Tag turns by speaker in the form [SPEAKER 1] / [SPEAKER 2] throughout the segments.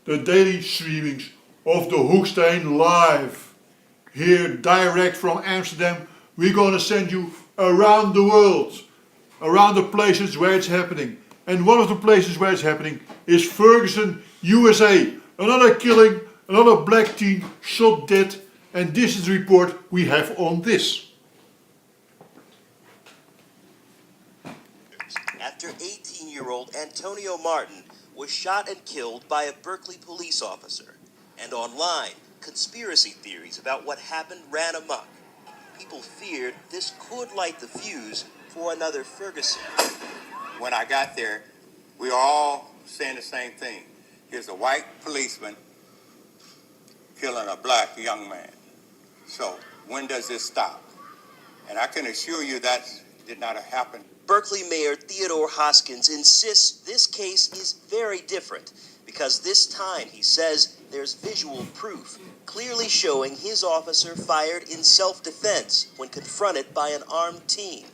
[SPEAKER 1] the daily streamings of the Hoeksteen live. Here, direct from Amsterdam, we're gonna send you around the world, around the places where it's happening. And one of the places where it's happening is Ferguson, USA. Another killing, another black teen shot dead, and this is the report we have on this.
[SPEAKER 2] After 18-year-old Antonio Martin was shot and killed by a Berkeley police officer. And online, conspiracy theories about what happened ran amok. People feared this could light the fuse for another Ferguson.
[SPEAKER 3] When I got there, we were all saying the same thing. Here's a white policeman killing a black young man. So when does this stop? And I can assure you that did not happen.
[SPEAKER 2] Berkeley Mayor Theodore Hoskins insists this case is very different because this time, he says, there's visual proof clearly showing his officer fired in self-defense when confronted by an armed teen.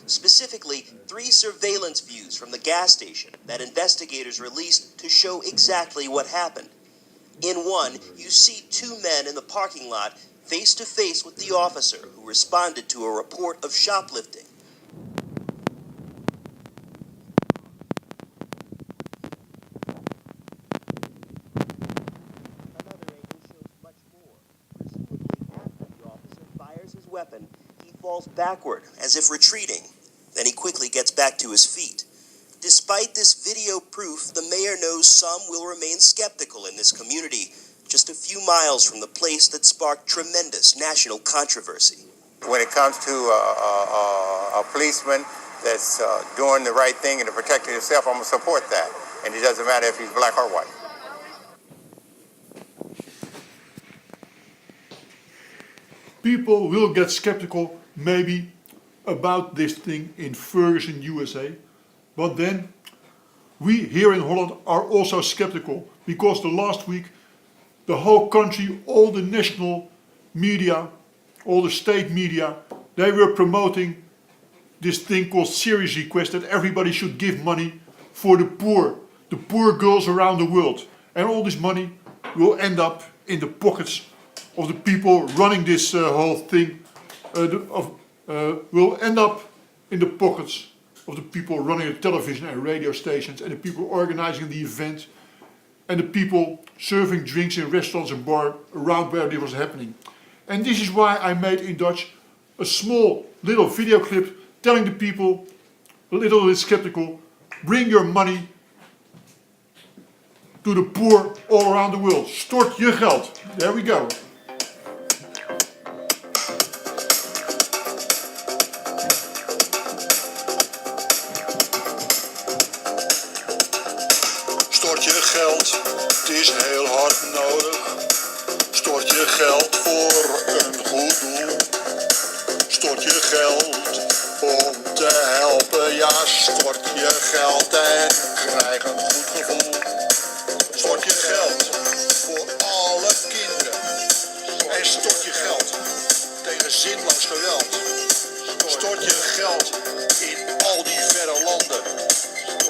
[SPEAKER 2] Specifically, 3 surveillance views from the gas station that investigators released to show exactly what happened. In one, you see 2 men in the parking lot face to face with the officer who responded to a report of shoplifting. Another angle shows much more. Presumably after the officer fires his weapon, he falls backward as if retreating. Then he quickly gets back to his feet. Despite this video proof, the mayor knows some will remain skeptical in this community, just a few miles from the place that sparked tremendous national controversy.
[SPEAKER 3] When it comes to a policeman that's doing the right thing and to protect himself, I'm going to support that. And it doesn't matter if he's black or white.
[SPEAKER 1] People will get skeptical, maybe, about this thing in Ferguson, USA. But then, we here in Holland are also skeptical, because the last week, the whole country, all the national media, all the state media, they were promoting this thing called Serious Request, that everybody should give money for the poor girls around the world. And all this money will end up in the pockets of the people running this whole thing, will end up in the pockets of the people running the television and radio stations, and the people organizing the event, and the people serving drinks in restaurants and bars around where this was happening. And this is why I made in Dutch a small little video clip telling the people, a little bit skeptical, bring your money to the poor all around the world. Stort je geld. There we go.
[SPEAKER 4] Stort je geld, het is heel hard nodig. Stort je geld voor een goed doel. Stort je geld om te helpen, ja, stort je geld en krijg een goed gevoel. Stort je geld voor alle kinderen. En stort je geld tegen zinloos geweld. Stort je geld in al die verre landen.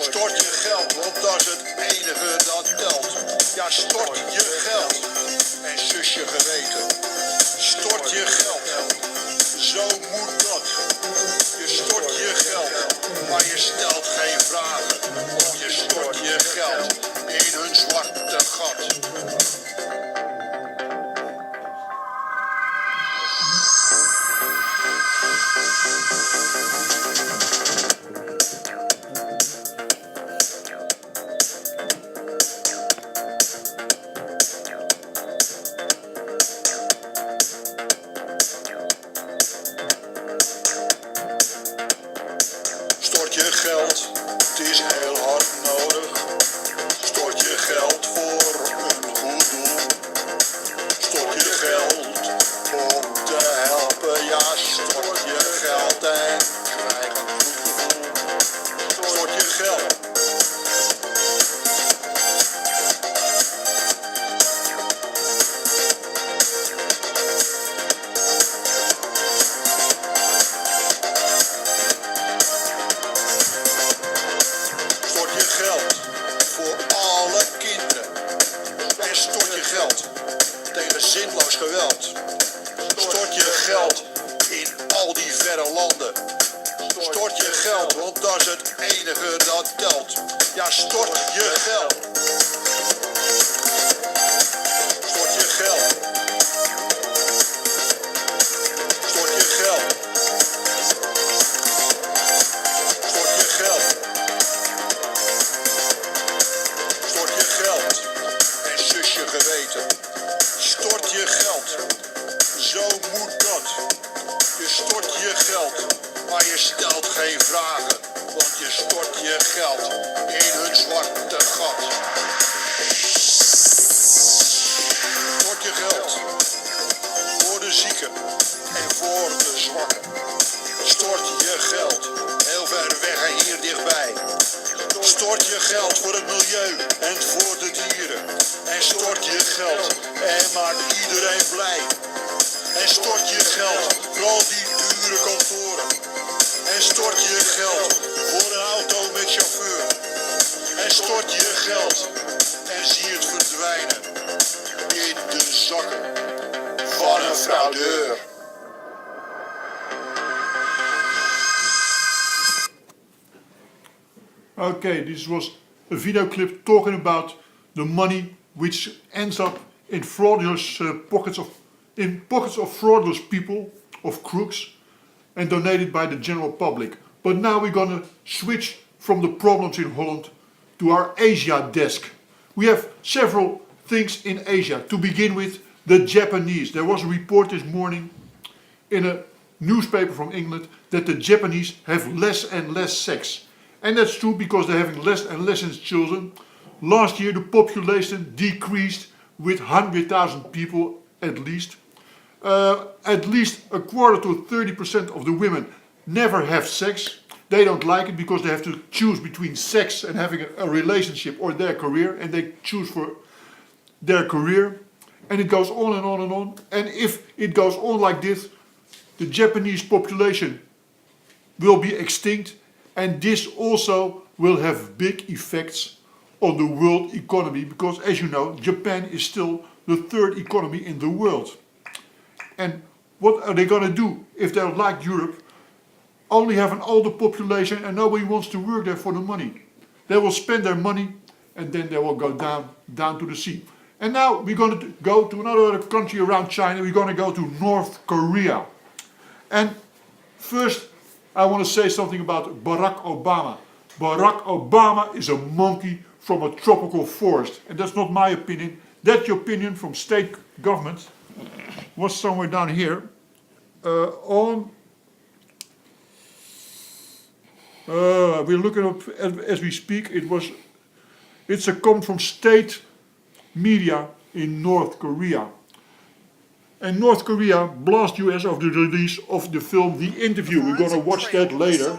[SPEAKER 4] Stort je geld, want dat is het enige dat telt. Ja, stort je geld en zus je geweten. Stort je geld, zo moet dat. Je stort je geld, maar je stelt geen vragen. Of je stort je geld in hun zwarte gat. geld tegen zinloos geweld. Stort je geld in al die verre landen. Stort je geld, want dat is het enige dat telt. Ja, stort je geld. Stort je geld. Stort je geld. Stort je geld. Stort je geld. En zus je geweten. Stort je geld. Zo moet dat. Je stort je geld. Maar je stelt geen vragen. Want je stort je geld in hun zwarte gat. Stort je geld. Voor de zieken en voor de zwakken. Stort je geld. Heel ver weg en hier dichtbij. Stort je geld voor het milieu en voor de dieren. En stort je geld en maak iedereen blij. En stort je geld voor al die dure kantoren. En stort je geld voor een auto met chauffeur. En stort je geld en zie het verdwijnen in de zakken van een fraudeur.
[SPEAKER 1] Okay, this was a video clip talking about the money which ends up in fraudulous pockets of fraudulous people, of crooks, and donated by the general public. But now we're gonna switch from the problems in Holland to our Asia desk. We have several things in Asia. To begin with, the Japanese. There was a report this morning in a newspaper from England that the Japanese have less and less sex. And that's true because they're having less and less children. Last year the population decreased with 100,000 people at least. At least a quarter to 30% of the women never have sex. They don't like it because they have to choose between sex and having a relationship or their career, and they choose for their career. And it goes on and on and on. And if it goes on like this, the Japanese population will be extinct, and this also will have big effects on the world economy because, as you know, Japan is still the third economy in the world. And what are they going to do if they're like Europe, only have an older population and nobody wants to work there for the money? They will spend their money and then they will go down to the sea. And now we're going to go to another country around China. We're going to go to North Korea. And first I want to say something about Barack Obama. Barack Obama is a monkey from a tropical forest. And that's not my opinion. That's the opinion from state government. Was somewhere down here. We're looking up as we speak. It's a comment from state media in North Korea. And North Korea blasts US of the release of the film The Interview. We're going to watch that later.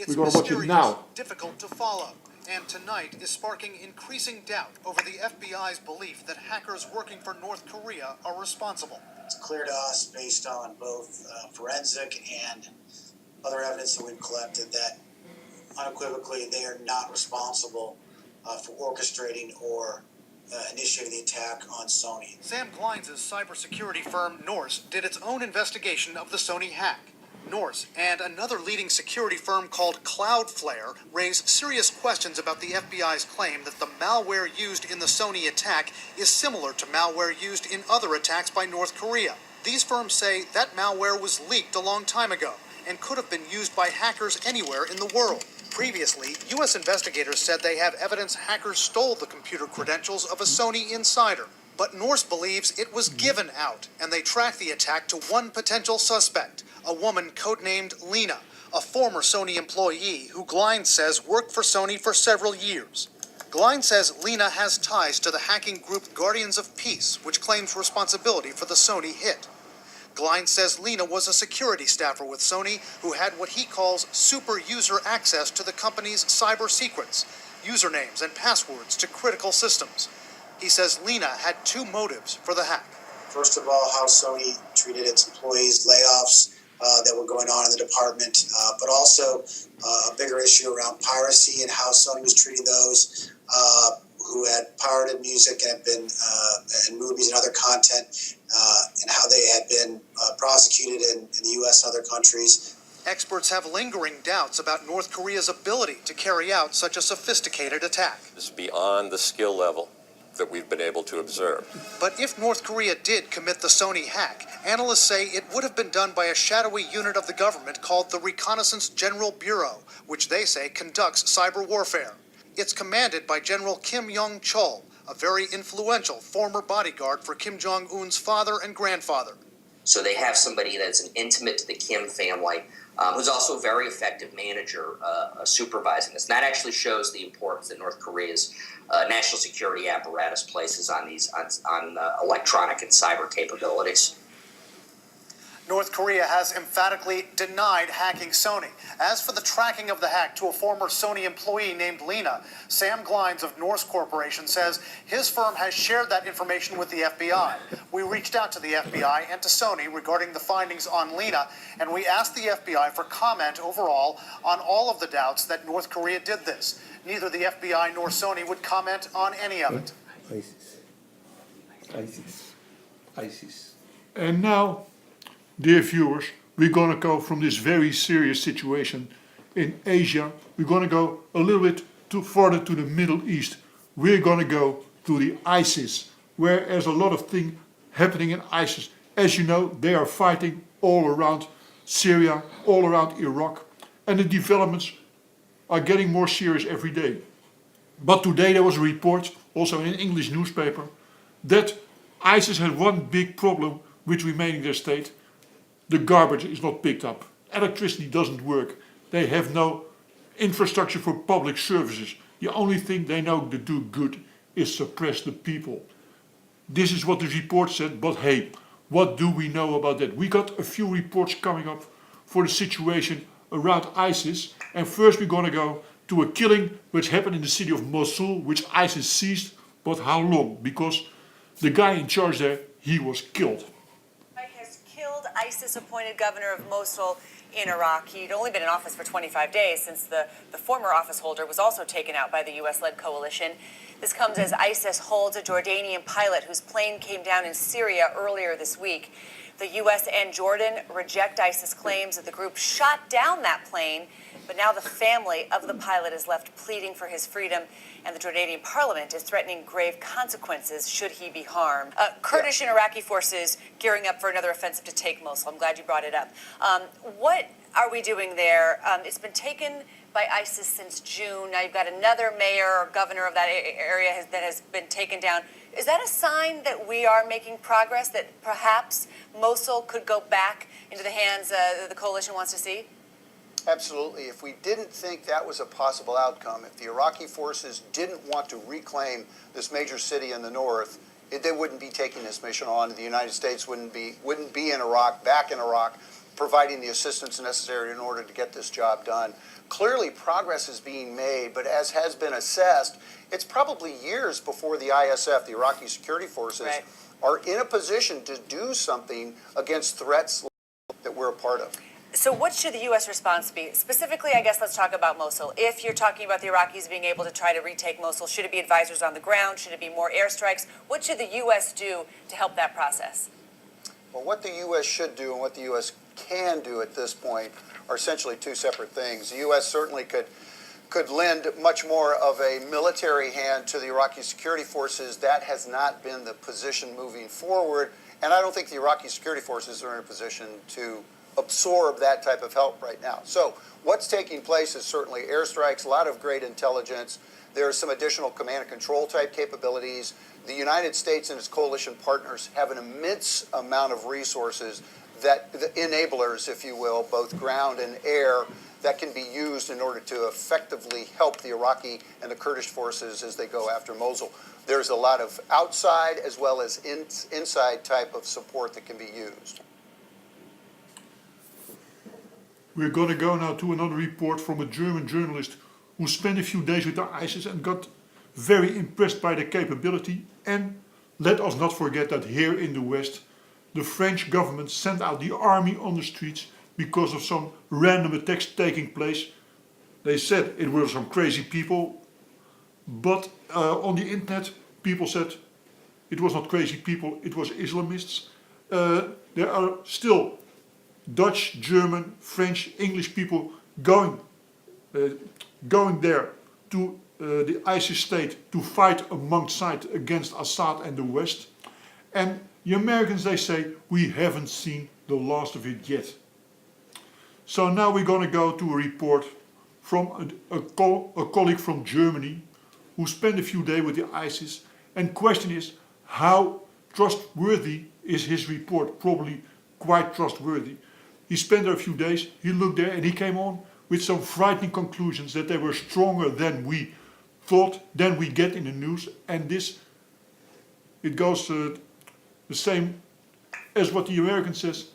[SPEAKER 1] We're going to watch it now.
[SPEAKER 5] Difficult to follow, and tonight is sparking increasing doubt over the FBI's belief that hackers working for North Korea are responsible.
[SPEAKER 6] It's clear to us, based on both forensic and other evidence that we've collected, that unequivocally they are not responsible for orchestrating or initiating the attack on Sony.
[SPEAKER 5] Sam Klein's cybersecurity firm Norse did its own investigation of the Sony hack. Norse and another leading security firm called Cloudflare raise serious questions about the FBI's claim that the malware used in the Sony attack is similar to malware used in other attacks by North Korea. These firms say that malware was leaked a long time ago and could have been used by hackers anywhere in the world. Previously, U.S. investigators said they have evidence hackers stole the computer credentials of a Sony insider. But Norse believes it was given out, and they tracked the attack to one potential suspect, a woman codenamed Lena, a former Sony employee who Glein says worked for Sony for several years. Glein says Lena has ties to the hacking group Guardians of Peace, which claims responsibility for the Sony hit. Glein says Lena was a security staffer with Sony who had what he calls super user access to the company's cyber secrets, usernames and passwords to critical systems. He says Lena had two motives for the hack.
[SPEAKER 6] First of all, how Sony treated its employees, layoffs that were going on in the department, but also a bigger issue around piracy and how Sony was treating those who had pirated music and had been and movies and other content, and how they had been prosecuted in the U.S. and other countries.
[SPEAKER 5] Experts have lingering doubts about North Korea's ability to carry out such a sophisticated attack.
[SPEAKER 7] Is beyond the skill level that we've been able to observe.
[SPEAKER 5] But if North Korea did commit the Sony hack, analysts say it would have been done by a shadowy unit of the government called the Reconnaissance General Bureau, which they say conducts cyber warfare. It's commanded by General Kim Yong-chol, a very influential former bodyguard for Kim Jong-un's father and grandfather.
[SPEAKER 8] So they have somebody that's an intimate to the Kim family, who's also a very effective manager supervising this. And that actually shows the importance that North Korea's national security apparatus places on these on electronic and cyber capabilities.
[SPEAKER 5] North Korea has emphatically denied hacking Sony. As for the tracking of the hack to a former Sony employee named Lena, Sam Glines of Norse Corporation says his firm has shared that information with the FBI. We reached out to the FBI and to Sony regarding the findings on Lena, and we asked the FBI for comment overall on all of the doubts that North Korea did this. Neither the FBI nor Sony would comment on any of it.
[SPEAKER 4] ISIS.
[SPEAKER 1] And now, dear viewers, we're gonna go from this very serious situation in Asia, we're gonna go a little bit further to the Middle East. We're gonna go to the ISIS, where there's a lot of things happening in ISIS. As you know, they are fighting all around Syria, all around Iraq, and the developments are getting more serious every day. But today there was a report, also in an English newspaper, that ISIS had one big problem which remains in their state. The garbage is not picked up. Electricity doesn't work. They have no infrastructure for public services. The only thing they know to do good is suppress the people. This is what the report said, but hey, what do we know about that? We got a few reports coming up for the situation around ISIS. And first we're going to go to a killing which happened in the city of Mosul, which ISIS seized, but how long? Because the guy in charge there, he was killed.
[SPEAKER 9] Has killed ISIS-appointed governor of Mosul in Iraq. He'd only been in office for 25 days since the former office holder was also taken out by the U.S.-led coalition. This comes as ISIS holds a Jordanian pilot whose plane came down in Syria earlier this week. The U.S. and Jordan reject ISIS claims that the group shot down that plane, but now the family of the pilot is left pleading for his freedom, and the Jordanian parliament is threatening grave consequences should he be harmed. Kurdish and Iraqi forces gearing up for another offensive to take Mosul. I'm glad you brought it up. What are we doing there? It's been taken by ISIS since June. Now you've got another mayor or governor of that area that has been taken down. Is that a sign that we are making progress, that perhaps Mosul could go back into the hands that the coalition wants to see?
[SPEAKER 10] Absolutely. If we didn't think that was a possible outcome, if the Iraqi forces didn't want to reclaim this major city in the north, they wouldn't be taking this mission on. The United States wouldn't be in Iraq, back in Iraq, providing the assistance necessary in order to get this job done. Clearly, progress is being made, but as has been assessed, it's probably years before the ISF, the Iraqi security forces, are in a position to do something against threats that we're a part of.
[SPEAKER 9] So what should the U.S. response be? Specifically, I guess let's talk about Mosul. If you're talking about the Iraqis being able to try to retake Mosul, should it be advisors on the ground? Should it be more airstrikes? What should the U.S. do to help that process?
[SPEAKER 10] Well, what the U.S. should do and what the U.S. can do at this point are essentially two separate things. The U.S. certainly could lend much more of a military hand to the Iraqi security forces. That has not been the position moving forward, and I don't think the Iraqi security forces are in a position to absorb that type of help right now. So what's taking place is certainly airstrikes, a lot of great intelligence. There are some additional command and control type capabilities. The United States and its coalition partners have an immense amount of resources, that the enablers, if you will, both ground and air, that can be used in order to effectively help the Iraqi and the Kurdish forces as they go after Mosul. There's a lot of outside as well as inside type of support that can be used.
[SPEAKER 1] We're going to go now to another report from a German journalist who spent a few days with the ISIS and got very impressed by their capability. And let us not forget that here in the West, the French government sent out the army on the streets because of some random attacks taking place. They said it were some crazy people, but on the internet, people said it was not crazy people, it was Islamists. There are still Dutch, German, French, English people going there to the ISIS state to fight alongside against Assad and the West. And the Americans, they say, we haven't seen the last of it yet. So now we're going to go to a report from a colleague from Germany who spent a few days with the ISIS. And question is, how trustworthy is his report? Probably quite trustworthy. He spent there a few days, he looked there and he came on with some frightening conclusions that they were stronger than we thought, than we get in the news. And this, it goes the same as what the American says.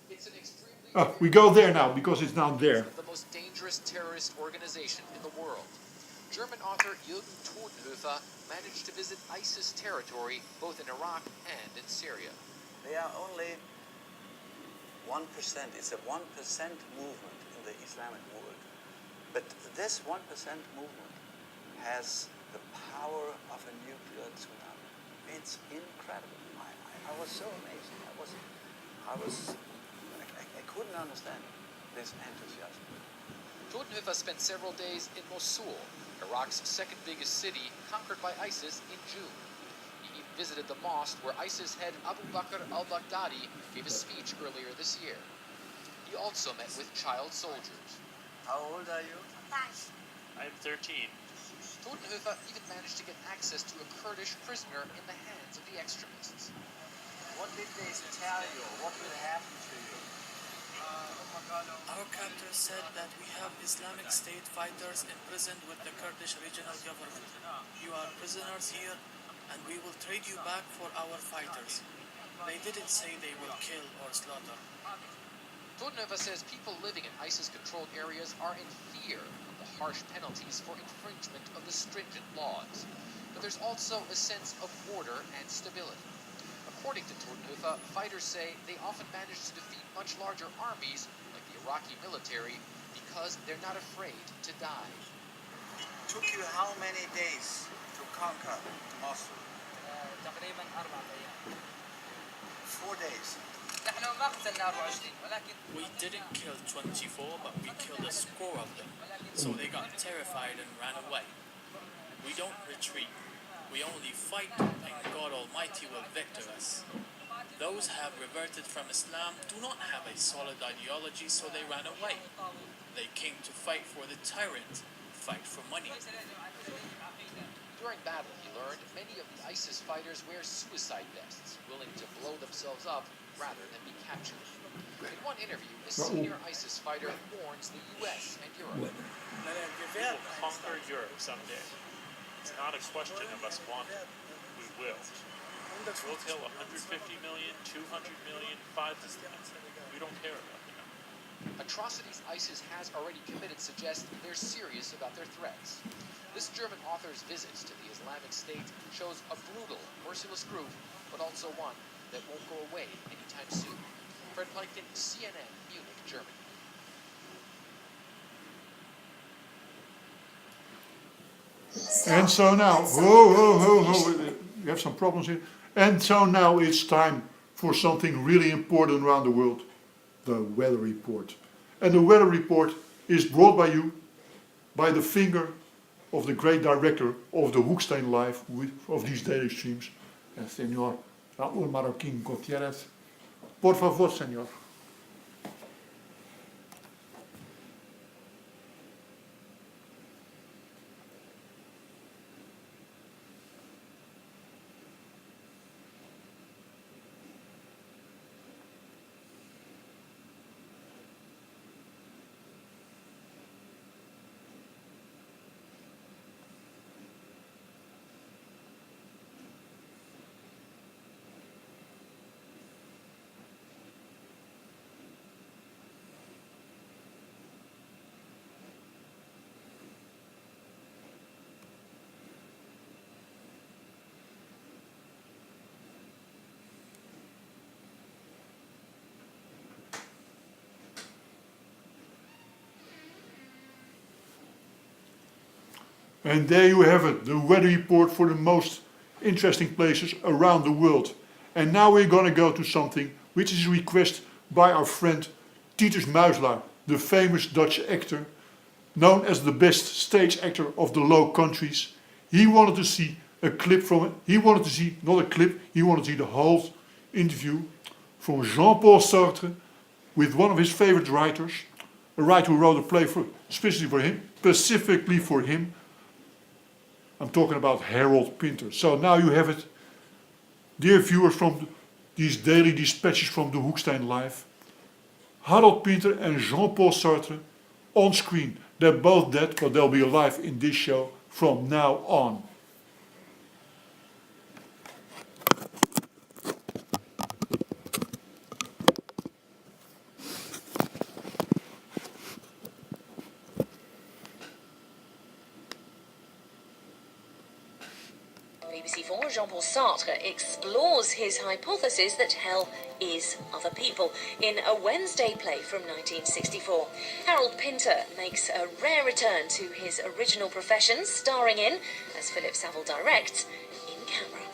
[SPEAKER 11] It's an extremely
[SPEAKER 1] We go there now because it's now there.
[SPEAKER 11] the most dangerous terrorist organization in the world. German author Jürgen Totenhöfer managed to visit ISIS territory both in Iraq and in Syria.
[SPEAKER 12] They are only 1%. It's a 1% movement in the Islamic world. But this 1% movement has the power of a nuclear tsunami. It's incredible. I was so amazed. I couldn't understand this enthusiasm.
[SPEAKER 11] Totenhöfer spent several days in Mosul, Iraq's second biggest city, conquered by ISIS in June. He visited the mosque where ISIS head Abu Bakr al-Baghdadi gave a speech earlier this year. He also met with child soldiers.
[SPEAKER 12] How old are you?
[SPEAKER 13] I'm 13.
[SPEAKER 11] Totenhöfer even managed to get access to a Kurdish prisoner in the hands of the extremists.
[SPEAKER 12] What did they tell you? What will happen to you?
[SPEAKER 14] Our captors said that we have Islamic State fighters imprisoned with the Kurdish regional government. You are prisoners here, and we will trade you back for our fighters. They didn't say they will kill or slaughter.
[SPEAKER 11] Totenhöfer says people living in ISIS-controlled areas are in fear of the harsh penalties for infringement of the stringent laws. But there's also a sense of order and stability. According to Totenhöfer, fighters say they often manage to defeat much larger armies, like the Iraqi military, because they're not afraid to die.
[SPEAKER 12] It took you how many days to conquer Mosul? 4 days.
[SPEAKER 14] We didn't kill 24, but we killed a score of them. So they got terrified and ran away. We don't retreat. We only fight, and God Almighty will victor us. Those who have reverted from Islam do not have a solid ideology, so they ran away. They came to fight for the tyrant, fight for money.
[SPEAKER 11] During battle, he learned many of the ISIS fighters wear suicide vests, willing to blow themselves up rather than be captured. In one interview, a senior ISIS fighter warns the US and Europe.
[SPEAKER 13] We will conquer Europe someday. It's not a question of us wanting. We will. We'll kill 150 million, 200 million, 5 million. We don't care about that.
[SPEAKER 11] Atrocities ISIS has already committed suggest they're serious about their threats. This German author's visits to the Islamic State shows a brutal, merciless group, but also one that won't go away anytime soon. Fred Pleitgen, CNN, Munich, Germany.
[SPEAKER 1] And so now, we have some problems here. And so now it's time for something really important around the world, the weather report. And the weather report is brought by you, by the finger of the great director of the Hoeksteen Live, of these daily streams, Señor Raúl Marroquín Gutiérrez. Por favor, señor. And there you have it, the weather report for the most interesting places around the world. And now we're gonna go to something which is a request by our friend Titus Muislaar, the famous Dutch actor, known as the best stage actor of the Low Countries. He wanted to see a clip from, he wanted to see, not a clip, he wanted to see the whole interview from Jean-Paul Sartre with one of his favorite writers, a writer who wrote a play specifically for him. I'm talking about Harold Pinter. So now you have it, dear viewers from these daily dispatches from the Hoeksteen Live. Harold Pinter and Jean-Paul Sartre on screen. They're both dead, but they'll be alive in this show from now on.
[SPEAKER 15] BBC 4, Jean-Paul Sartre explores his hypothesis that hell is other people in a Wednesday play from 1964. Harold Pinter makes a rare return to his original profession, starring in, as Philip Saville directs, in camera.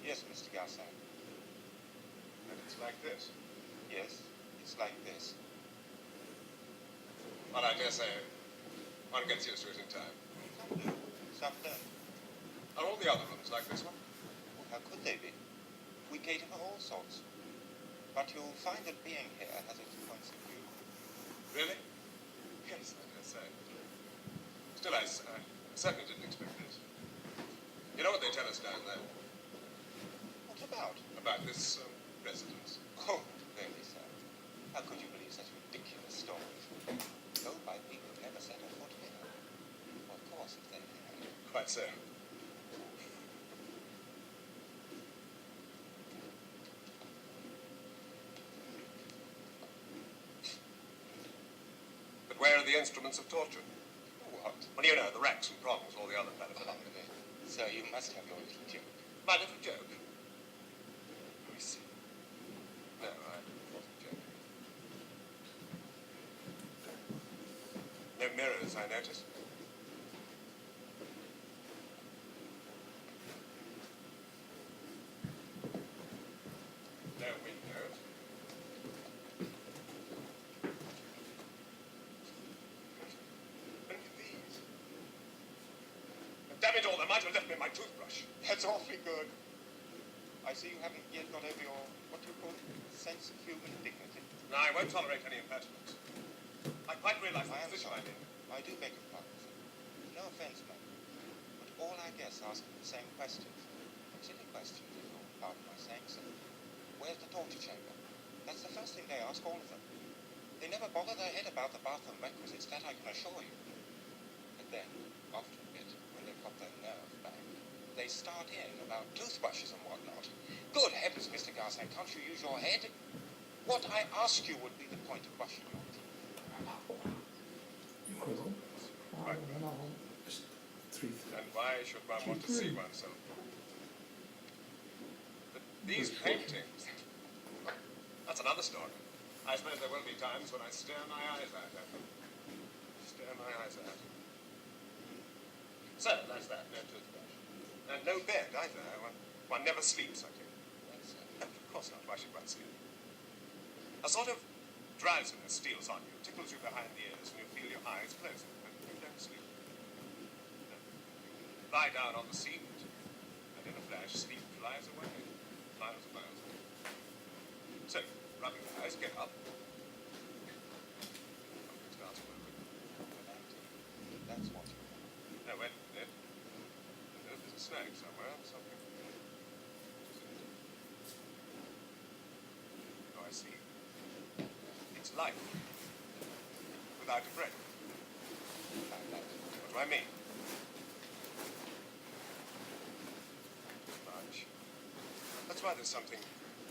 [SPEAKER 3] Yes, Mr. Garson.
[SPEAKER 16] And it's like this.
[SPEAKER 3] Yes, it's like this.
[SPEAKER 16] Well, I dare say one gets used to it in time.
[SPEAKER 3] Stop there.
[SPEAKER 16] Are all the other rooms like this one?
[SPEAKER 3] Well, how could they be? We cater for all sorts. But you'll find that being here has its points of view.
[SPEAKER 16] Really? Yes, I dare say. Still, I certainly didn't expect this. You know what they tell us down there?
[SPEAKER 3] What about?
[SPEAKER 16] About this residence.
[SPEAKER 3] Oh, really, sir? How could you believe such ridiculous stories? Told by people who've never set a foot here. Well, of course, if they had.
[SPEAKER 16] Quite so. But where are the instruments of torture?
[SPEAKER 3] What?
[SPEAKER 16] Well, you know, the racks and prongs, all the other paraphernalia.
[SPEAKER 3] Sir, you must have your little joke.
[SPEAKER 16] My little joke? Let me see. No, I wasn't joking. No mirrors, I noticed. No windows. And these. Damn it all, they might have left me my toothbrush.
[SPEAKER 3] That's awfully good. I see you haven't yet got over your, what do you call it, sense of human dignity.
[SPEAKER 16] No, I won't tolerate any impertinence. I quite realize the position I'm in.
[SPEAKER 3] I do beg your pardon, sir. No offense, ma'am. But all our guests ask the same questions. Silly questions, if you'll pardon my saying so. Where's the torture chamber? That's the first thing they ask, all of them. They never bother their head about the bathroom requisites, that I can assure you. But then, after a bit, when they've got their nerve back, they start in about toothbrushes and whatnot. Good heavens, Mr. Garson, can't you use your head? What I ask you would be the point of brushing your teeth.
[SPEAKER 16] And why should one want to see oneself? But these paintings, that's another story. I suppose there will be times when I stare my eyes out at them. Stare my eyes out. So, that's that. No toothbrush. And no bed either. One never sleeps, I think. Of course not. Why should one sleep? A sort of drowsiness steals on you, tickles you behind the ears, and you feel your eyes closing, but you don't sleep. No. Lie down on the seat, and in a flash, sleep flies away, miles and miles away. So, rubbing your eyes, get up. Something starts moving.
[SPEAKER 3] That's what.
[SPEAKER 16] No, wait a minute. There's a snag somewhere, something. Oh, I see. It's life. Without a breath. What do I mean? Much. That's why there's something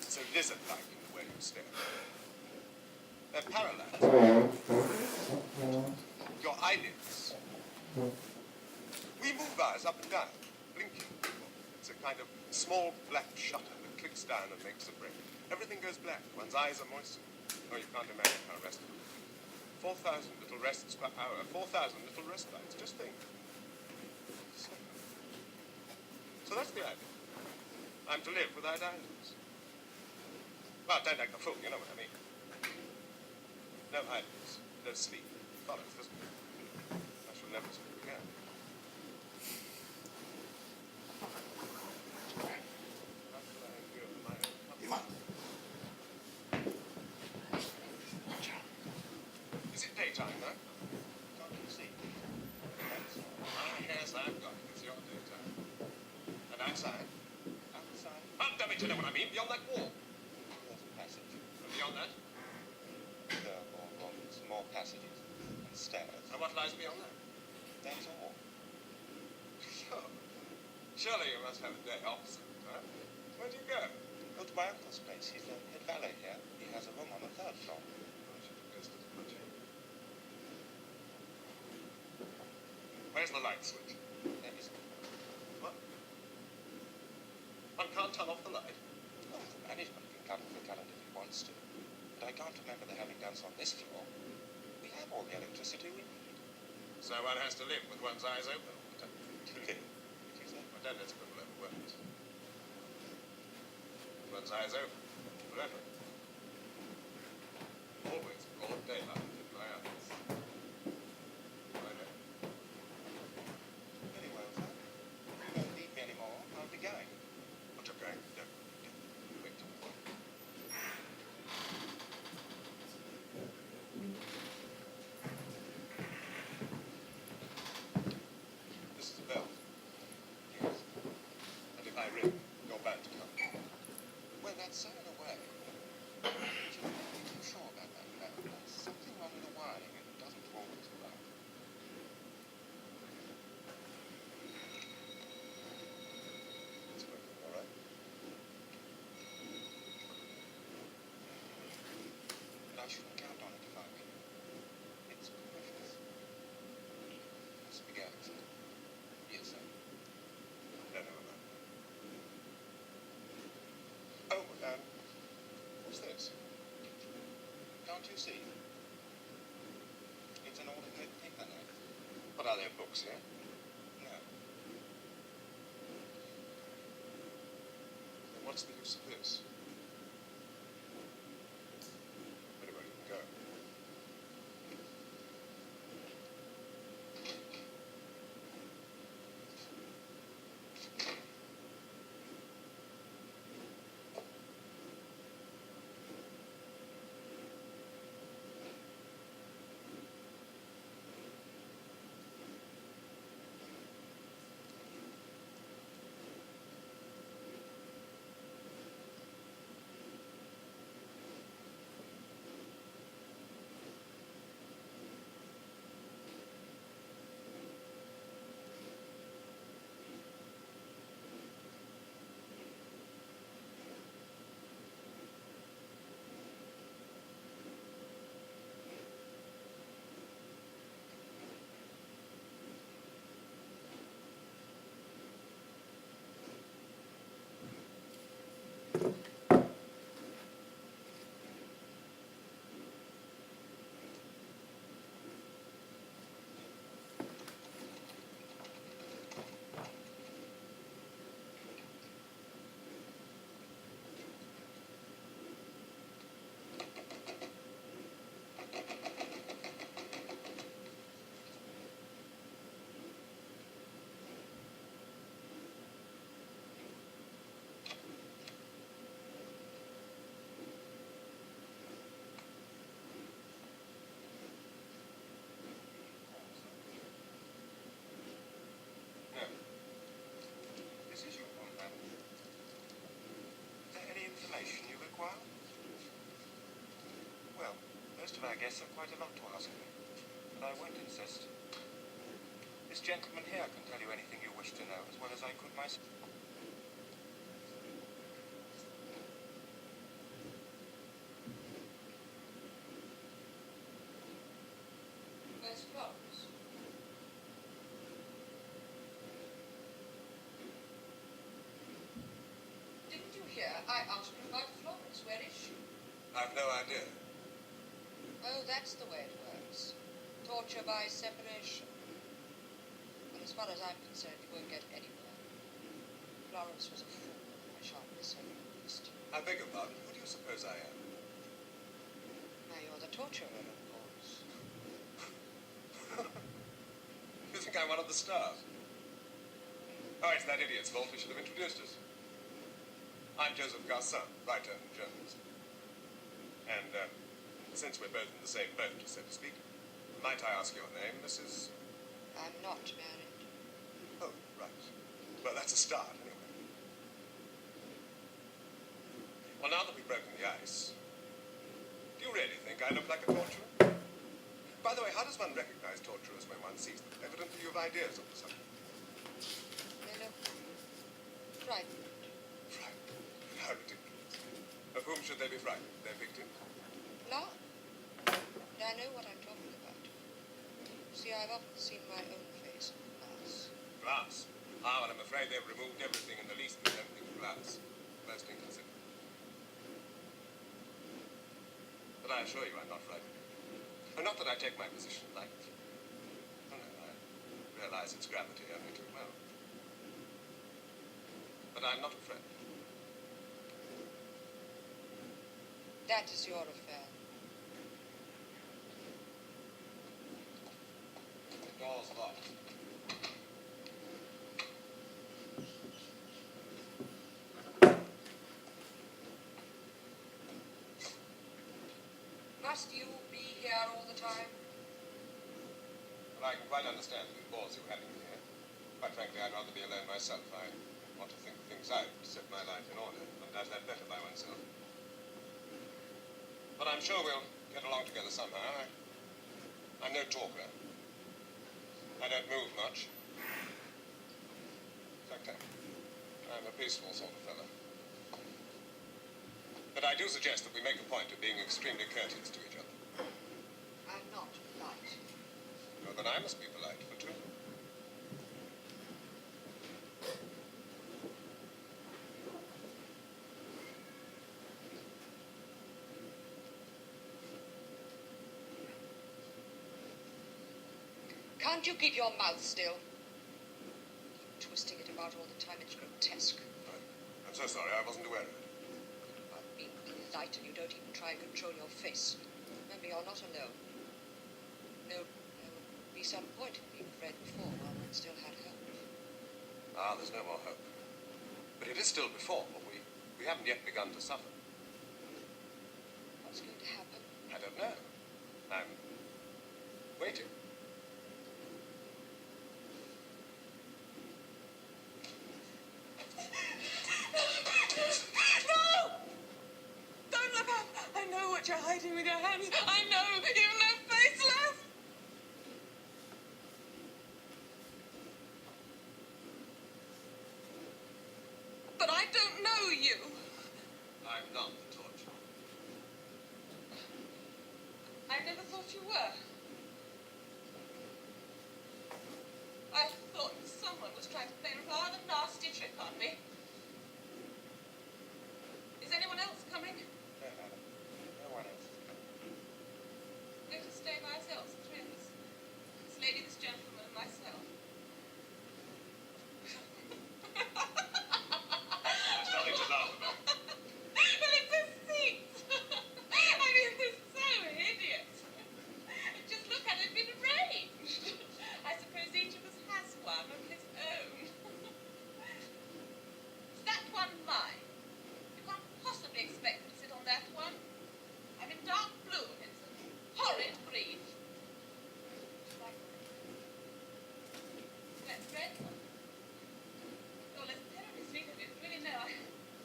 [SPEAKER 16] so lizard-like in the way you stare. They're paralyzed. Your eyelids. We move ours up and down, blinking. It's a kind of small black shutter that clicks down and makes a break. Everything goes black. One's eyes are moistened. Oh, you can't imagine how restful it is. 4,000 little rests per hour. 4,000 little respites. Just think. So that's the idea. I'm to live without eyelids. Well, don't act a fool. You know what I mean. No eyelids. No sleep. Follows, doesn't it? I shall never sleep again. Is it daytime now?
[SPEAKER 3] Can't you see?
[SPEAKER 16] Ah, yes, I've got it. It's your daytime. And outside?
[SPEAKER 3] Outside,
[SPEAKER 16] Oh, damn it, you know what I mean. Beyond that wall.
[SPEAKER 3] there's a passage.
[SPEAKER 16] And beyond that?
[SPEAKER 3] There are more rooms, more passages, and stairs.
[SPEAKER 16] And what lies beyond that?
[SPEAKER 3] That's all.
[SPEAKER 16] Sure. Surely you must have a day off sometime. Where do you go?
[SPEAKER 3] Go to my uncle's place. He's the head valet here. He has a room on the 3rd floor.
[SPEAKER 16] I should have guessed as much. Where's the light switch?
[SPEAKER 3] There isn't.
[SPEAKER 16] What? One can't turn off the light?
[SPEAKER 3] Oh, the management can cut off the current if it wants to. But I can't remember there having done so on this floor. We have all the electricity we need.
[SPEAKER 16] So one has to live with one's eyes open all the time.
[SPEAKER 3] To live. It is that.
[SPEAKER 16] But then it's a little overworked. One's eyes open. Forever. Always broad daylight in my eyes. I know.
[SPEAKER 3] Very well, sir. You don't need me anymore. I'll be going.
[SPEAKER 16] But you're going? No. Wait. This is the bell.
[SPEAKER 3] Yes.
[SPEAKER 16] so in a way. But you're not really too sure about that. There's something wrong with the wiring. It doesn't always work. It's working all right. But I shouldn't count on it if I were you. It's precious. It's a big accident. Yes, sir. No, never mind. Oh, what's this? Can't you see? It's an ordinary paper knife. What are there, books here? No. Then what's the use of this? Very well, you can go. Information you require? Well, most of our guests have quite a lot to ask me, but I won't insist. This gentleman here can tell you anything you wish to know as well as I could myself.
[SPEAKER 17] Where's Florence? Didn't you hear? I asked her about Florence. Where is she?
[SPEAKER 16] I've no idea.
[SPEAKER 17] Oh, that's the way it works. Torture by separation. But as far as I'm concerned, you won't get anywhere. Florence was a fool. I shan't miss her in the least.
[SPEAKER 16] I beg your pardon. Who do you suppose I am?
[SPEAKER 17] Now, you're the torturer, of course.
[SPEAKER 16] You think I'm one of the stars? Oh, it's that idiot's fault. We should have introduced us. I'm Joseph Garcin, writer and journalist. And, since we're both in the same boat, so to speak, might I ask your name, Mrs.
[SPEAKER 17] I'm not married.
[SPEAKER 16] Oh, right. Well, that's a start, anyway. Well, now that we've broken the ice, do you really think I look like a torturer? By the way, how does one recognize torturers when one sees them? Evidently you have ideas on the subject.
[SPEAKER 17] They look frightened.
[SPEAKER 16] Frightened? How ridiculous. Of whom should they be frightened? Their victims?
[SPEAKER 17] No. And I know what I'm talking about. See, I've often seen my own face in glass.
[SPEAKER 16] Glass? Ah, well, I'm afraid they've removed everything in the least resembling glass. Most inconsiderate. But I assure you I'm not frightened. And not that I take my position lightly. Oh, no, I realize its gravity only too well. But I'm not afraid.
[SPEAKER 17] That is your affair.
[SPEAKER 16] The door's locked.
[SPEAKER 17] Must you be here all the time?
[SPEAKER 16] Well, I can quite understand that it bores you having me here. Quite frankly, I'd rather be alone myself. I want to think things out, set my life in order, and does that better by oneself. But I'm sure we'll get along together somehow. I'm no talker. I don't move much. In fact, I'm a peaceful sort of fellow. But I do suggest that we make a point of being extremely courteous to each other.
[SPEAKER 17] I'm not polite.
[SPEAKER 16] Well, then I must be polite for two.
[SPEAKER 17] Can't you keep your mouth still? Twisting it about all the time, it's grotesque.
[SPEAKER 16] I'm so sorry, I wasn't aware of it.
[SPEAKER 17] I'm being polite and you don't even try and control your face. Remember, you're not alone. No, there would be some point in being afraid before while one still had hope.
[SPEAKER 16] Ah, there's no more hope. But it is still before, but we haven't yet begun to suffer.
[SPEAKER 17] What's going to happen?
[SPEAKER 16] I don't know. I'm waiting.
[SPEAKER 18] Don't look up! I know what you're hiding with your hands. I know! You've no face left! But I don't know you.
[SPEAKER 16] I'm not the torch.
[SPEAKER 18] I never thought you were. I thought someone was trying to play a rather nasty trick on me. Is anyone else coming?
[SPEAKER 16] No, madam. No one else.
[SPEAKER 18] We're going to stay by ourselves, the three of us. This lady, this gentleman, and myself.
[SPEAKER 16] There's nothing to laugh about.
[SPEAKER 18] Well, it's a seat. I mean, they're so hideous. Just look at it, been arranged. I suppose each of us has one of his own. Is that one mine? You can't possibly expect me to sit on that one. I'm in dark blue and it's a horrid green. That's red one. Oh, that's terribly sweet of you. Really, no, I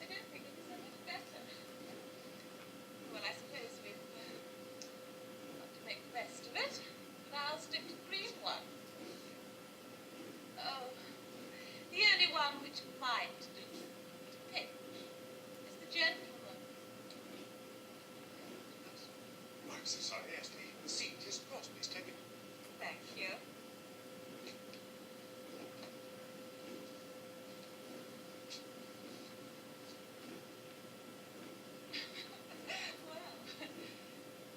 [SPEAKER 18] don't think it was so much better. Well, I suppose we've got to make the best of it. But I'll stick to the green one. Oh, the only one which might do to pinch is the gentleman.
[SPEAKER 16] I'm so sorry, yes, the seat is across. Please take it.
[SPEAKER 18] Thank you. Well,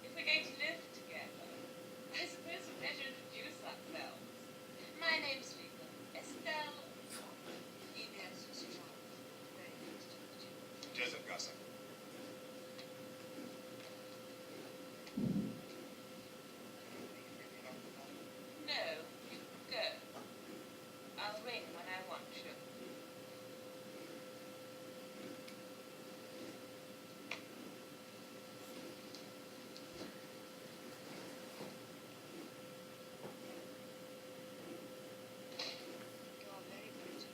[SPEAKER 18] if we're going to live together, I suppose we better introduce ourselves. My name's Lisa. Estelle. Ines Susan. Very nice to meet you.
[SPEAKER 16] Joseph Gusson.
[SPEAKER 18] No, you go. I'll ring when I want you.
[SPEAKER 17] You are very pretty.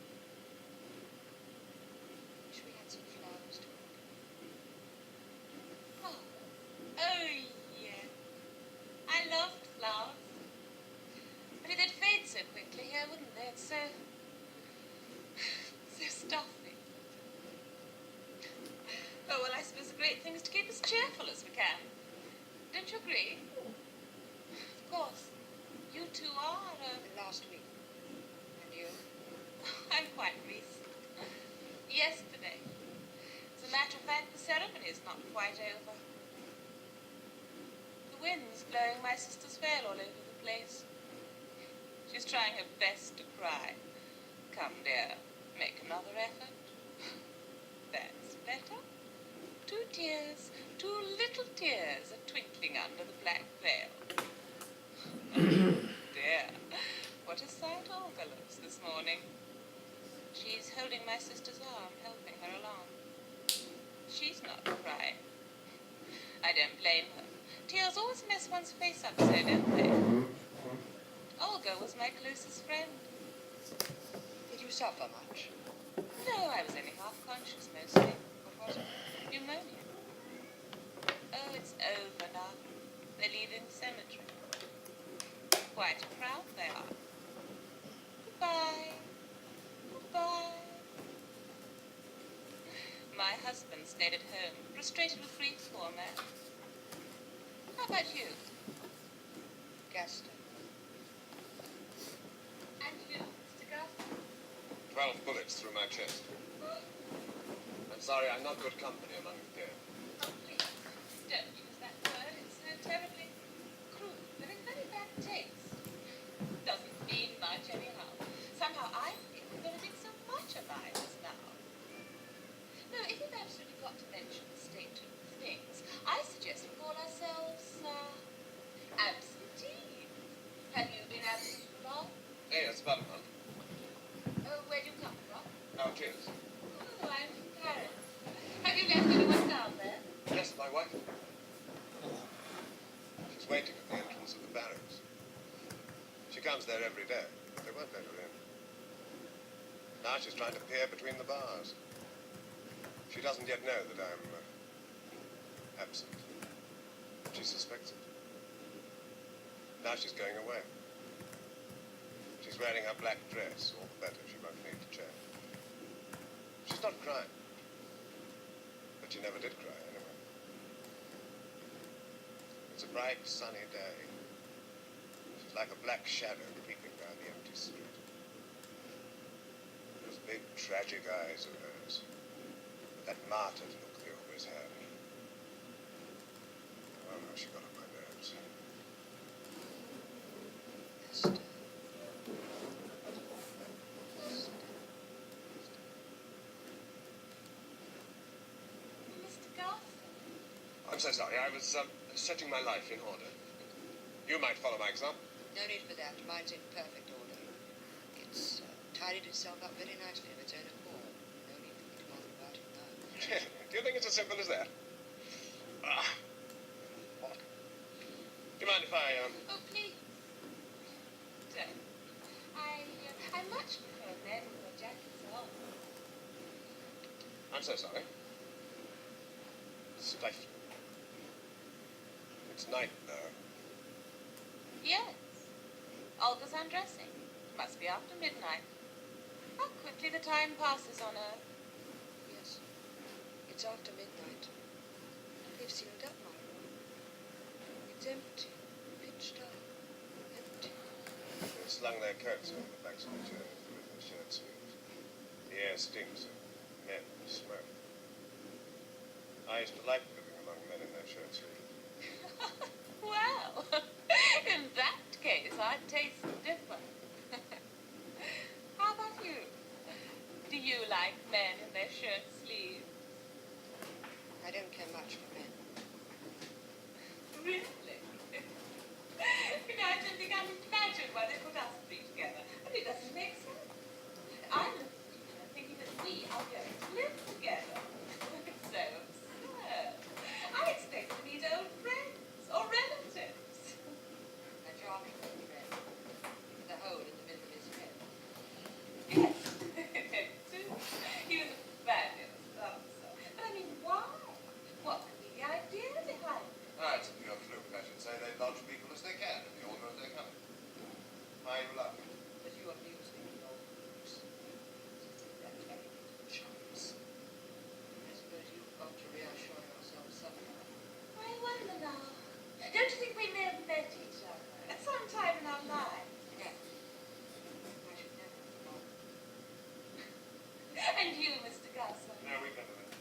[SPEAKER 17] Wish we had some flowers to
[SPEAKER 18] Oh, yeah. I loved flowers. But they'd fade so quickly here, wouldn't they? It's so stuffy. Oh, well, I suppose the great thing is to keep as cheerful as we can. Don't you agree? Of course. You two are,
[SPEAKER 17] last week. And you?
[SPEAKER 18] I'm quite recent. Yesterday. As a matter of fact, the ceremony's not quite over. The wind's blowing my sister's veil all over the place. She's trying her best to cry. Come, dear, make another effort. That's better. 2 tears, 2 little tears are twinkling under the black veil. Dear, what a sight Olga looks this morning. She's holding my sister's arm, helping her along. She's not crying. I don't blame her. Tears always mess one's face up so, don't they? Olga was my closest friend.
[SPEAKER 17] Did you suffer much?
[SPEAKER 18] No, I was only half conscious mostly. What was it? Pneumonia. Oh, it's over now. They're leaving the cemetery. Quite a crowd they are. Goodbye. Goodbye. My husband stayed at home, frustrated with grief for me. How about you?
[SPEAKER 17] Gaston.
[SPEAKER 18] And you, Mr. Gaston?
[SPEAKER 16] 12 bullets through my chest. I'm sorry, I'm not good company among the dead.
[SPEAKER 18] Oh, please, don't use that word. It's so terribly crude. They're in very bad taste. Doesn't mean much anyhow. Somehow I think we're going to think so much alive as now. No, if you've absolutely got to mention the state of things, I suggest we call ourselves, absentee. Have you been absent for long?
[SPEAKER 16] Yes, about a month.
[SPEAKER 18] Oh, where do you come from?
[SPEAKER 16] Algiers.
[SPEAKER 18] Oh, I'm from Paris. Have you left anyone down there?
[SPEAKER 16] Yes, my wife. She's waiting at the entrance of the barracks. She comes there every day, but they won't let her in. Now she's trying to peer between the bars. She doesn't yet know that I'm absent. She suspects it. Now she's going away. She's wearing her black dress, all the better. She won't need to change. She's not crying. But she never did cry, anyway. It's a bright, sunny day. She's like a black shadow creeping down the empty street. Those big, tragic eyes of hers. That martyred look they always had. Oh, no, she got on my nerves.
[SPEAKER 18] Mr. Garson?
[SPEAKER 16] I'm so sorry. I was setting my life in order. You might follow my example.
[SPEAKER 17] No need for that. Mine's in perfect order. It's tidied itself up very nicely of its own accord. No need for me to bother about it now.
[SPEAKER 16] Do you think it's as simple as that? What? Do you mind if I,
[SPEAKER 18] Oh, please. Don't. I much prefer men with their jackets on.
[SPEAKER 16] I'm so sorry. Stifling. It's night, though.
[SPEAKER 18] Yes. Olga's undressing. Must be after midnight. How quickly the time passes on Earth.
[SPEAKER 17] Yes. It's after midnight. They've sealed up my room. It's empty. Pitch dark. Empty.
[SPEAKER 16] They slung their coats over the backs of the chairs with their shirt sleeves. The air stinks of men and smoke. I used to like living among men in their shirt sleeves.
[SPEAKER 18] Well, in that case, our tastes differ. How about you? Do you like men in their shirt sleeves?
[SPEAKER 17] I don't care much for men.
[SPEAKER 18] Really? I don't think I can imagine why they put us three together. I mean, it doesn't make sense. I'm thinking that we are going to live together. It's so absurd. I expect to meet old friends or relatives.
[SPEAKER 17] A charming little friend. With a hole in the middle of his head.
[SPEAKER 18] Yes, him too. He was a fabulous dancer. But I mean, why? What could be the idea behind it?
[SPEAKER 16] It's a pure fluke, I should say. They lodge people as they can in the order of their coming. Why are you laughing?
[SPEAKER 17] But you amuse me with your books. That very chance. I suppose you've got to reassure yourself somehow.
[SPEAKER 18] I wonder now. Don't you think we may have met each other at some time in our lives?
[SPEAKER 17] Yes. I should never have known.
[SPEAKER 18] And you, Mr. Gusson?
[SPEAKER 16] No, we've never met.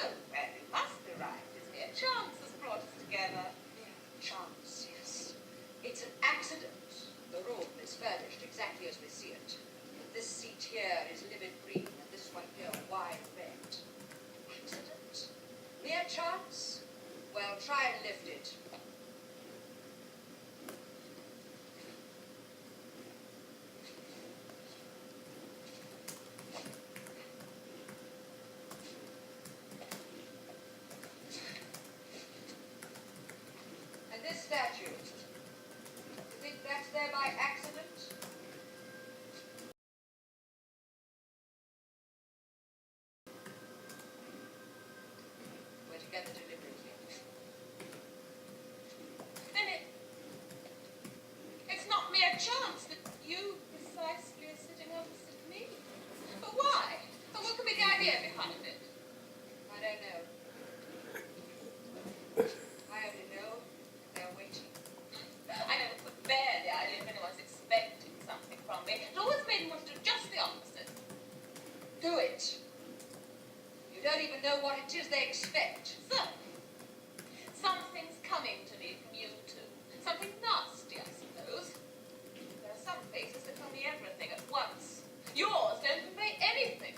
[SPEAKER 18] Oh, well, it must be right. It's mere chance has brought us together.
[SPEAKER 17] Mere chance, yes. It's an accident. The room is furnished exactly as we see it. This seat here is livid green, and this one here wide red. Accident? Mere chance? Well, try and lift it. And this statue, you think that's there by accident?
[SPEAKER 18] expect. So, something's coming to me from you two. Something nasty, I suppose. There are some faces that tell me everything at once. Yours don't convey anything.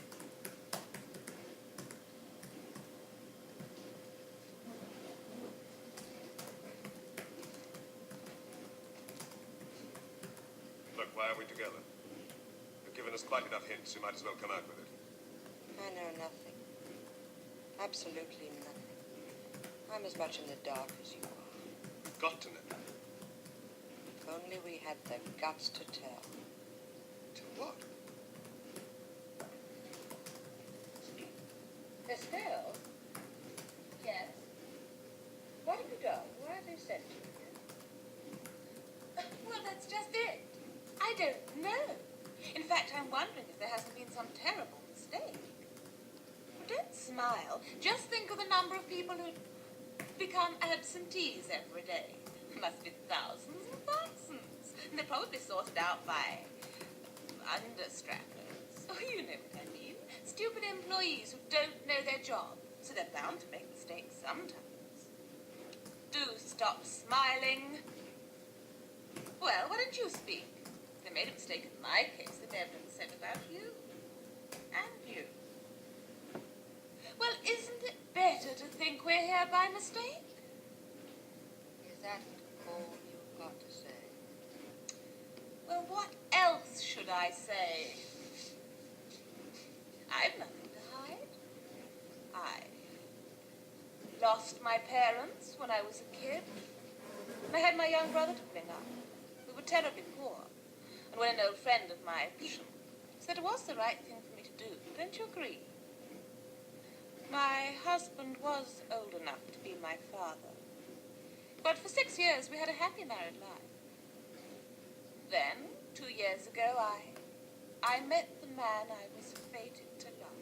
[SPEAKER 16] Look, why are we together? You've given us quite enough hints. You might as well come out with it.
[SPEAKER 17] I know nothing. Absolutely nothing. I'm as much in the dark as you are.
[SPEAKER 16] You've got to know.
[SPEAKER 17] If only we had the guts to tell.
[SPEAKER 16] Tell what?
[SPEAKER 18] Estelle? Yes? What have you done? Why have they sent you here? Well, that's just it. I don't know. In fact, I'm wondering if there hasn't been some terrible mistake. Well, don't smile. Just think of the number of people who become absentees every day. Must be thousands and thousands. And they're probably sorted out by understrappers. Oh, you know what I mean. Stupid employees who don't know their job. So they're bound to make mistakes sometimes. Do stop smiling. Well, why don't you speak? If they made a mistake in my case, they may have done the same about you. And you. Well, isn't it better to think we're here by mistake?
[SPEAKER 17] Is that all you've got to say?
[SPEAKER 18] Well, what else should I say? I've nothing to hide. I lost my parents when I was a kid. And I had my young brother to bring up. We were terribly poor. And when an old friend of mine said it was the right thing for me to do, don't you agree? My husband was old enough to be my father. But for 6 years we had a happy married life. Then, 2 years ago, I met the man I was fated to love.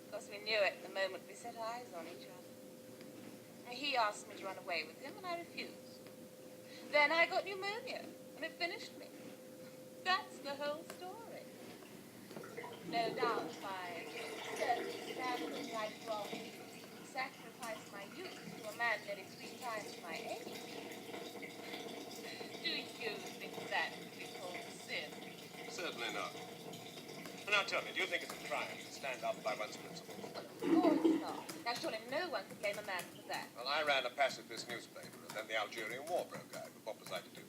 [SPEAKER 18] Of course, we knew it the moment we set eyes on each other. He asked me to run away with him, and I refused. Then I got pneumonia, and it finished me. That's the whole story. No doubt my certain standards I'd wrong sacrificed my youth to a man nearly 3 times my age. Do you think that could be called sin?
[SPEAKER 16] Certainly not. And now tell me, do you think it's a crime to stand up by one's principles?
[SPEAKER 18] Of course not. Now surely no one could blame a man for that.
[SPEAKER 16] Well, I ran a pacifist newspaper, and then the Algerian War broke out. What was I to do?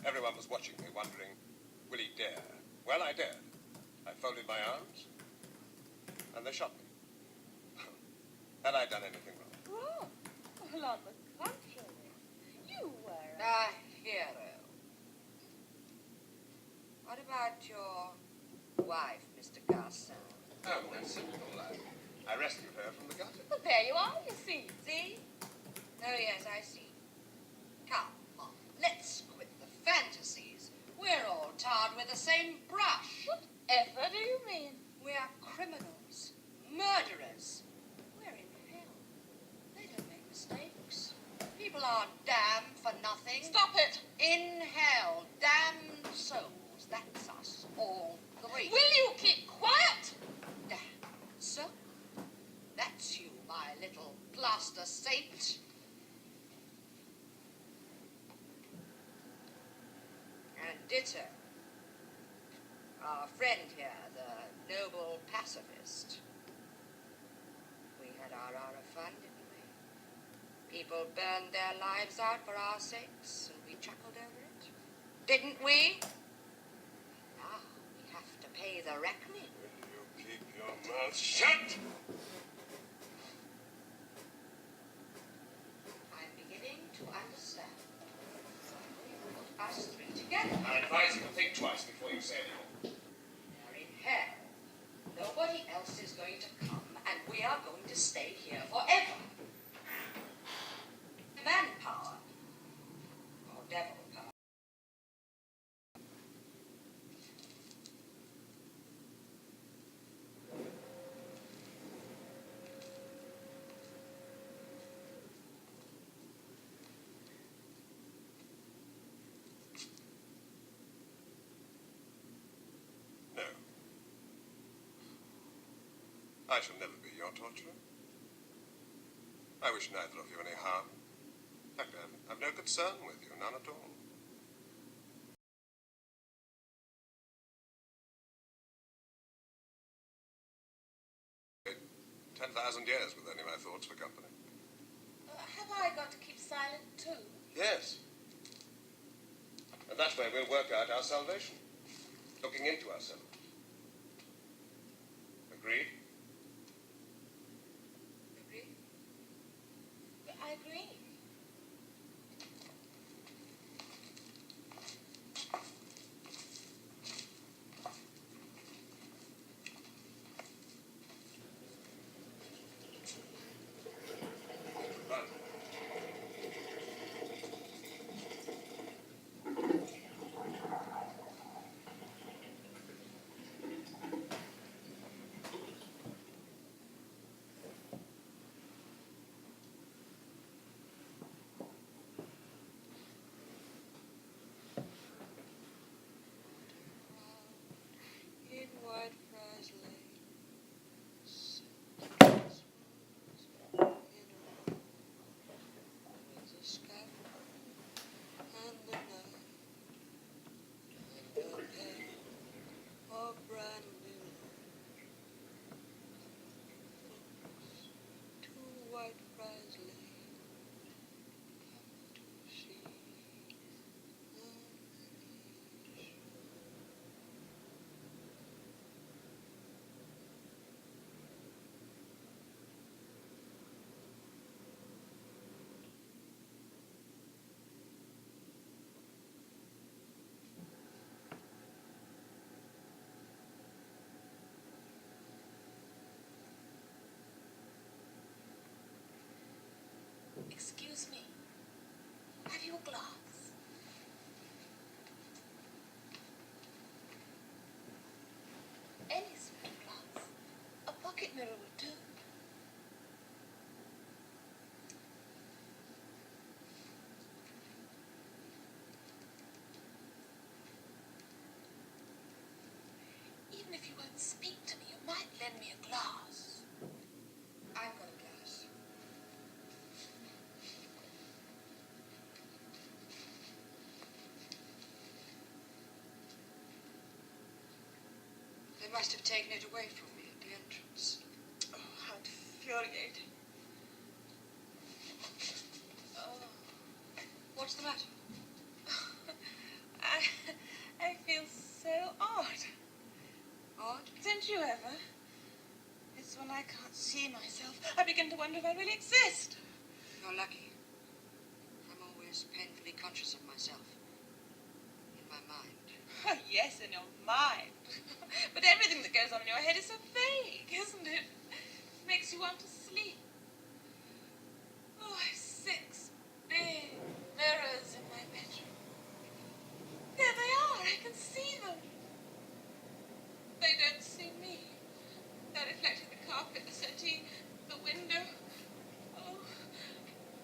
[SPEAKER 16] Everyone was watching me, wondering, will he dare? Well, I dared. I folded my arms, and they shot me. Had I done anything wrong?
[SPEAKER 18] Wrong? Well, on the contrary, you were
[SPEAKER 17] A hero. What about your wife, Mr. Garson?
[SPEAKER 16] Oh, that's simple. I rescued her from the gutter.
[SPEAKER 18] Well, there you are, you see.
[SPEAKER 17] See? Oh, yes, I see. Come on, let's quit the fantasies. We're all tarred with the same brush.
[SPEAKER 18] Whatever do you mean?
[SPEAKER 17] We're criminals, murderers. We're in hell. They don't make mistakes. People aren't damned for nothing.
[SPEAKER 18] Stop it!
[SPEAKER 17] In hell, damned souls. That's us, all three.
[SPEAKER 18] Will you keep quiet?
[SPEAKER 17] Damned. So? That's you, my little plaster saint. And ditto. Our friend here, the noble pacifist. We had our hour of fun, didn't we? People burned their lives out for our sakes, and we chuckled over it. Didn't we? Now we have to pay the reckoning.
[SPEAKER 16] Will you keep your mouth shut?
[SPEAKER 17] I'm beginning to understand. Put us three together.
[SPEAKER 16] I advise you to think twice before you say anything.
[SPEAKER 17] We're in hell. Nobody else is going to come, and we are going to stay here forever. Manpower. Or devil power.
[SPEAKER 16] No. I shall never be your torturer. I wish neither of you any harm. In fact, I've no concern with you, none at all. 10,000 years with only my thoughts for company.
[SPEAKER 18] Have I got to keep silent too?
[SPEAKER 16] Yes. And that way we'll work out our salvation. Looking into ourselves. Agreed?
[SPEAKER 18] Agree? I agree.
[SPEAKER 17] In White Friars Lane, with the sky and the night, and a pair of brand new books to White Friars Lane, to see the
[SPEAKER 18] Excuse me. Have you a glass? Any sort of glass. A pocket mirror would do. Even if you won't speak to me, you might lend me a glass. I've got a glass.
[SPEAKER 17] They must have taken it away from me at the entrance.
[SPEAKER 18] Oh, how infuriating. Oh,
[SPEAKER 17] What's the matter?
[SPEAKER 18] I feel so odd.
[SPEAKER 17] Odd?
[SPEAKER 18] Don't you ever? It's when I can't see myself, I begin to wonder if I really exist.
[SPEAKER 17] You're lucky. I'm always painfully conscious of myself. In my mind.
[SPEAKER 18] Oh, yes, in your mind. But everything that goes on in your head is so vague, isn't it? Makes you want to sleep. Oh, 6 big mirrors in my bedroom. There they are, I can see them. They don't see me. They're reflecting the carpet, the settee, the window. Oh,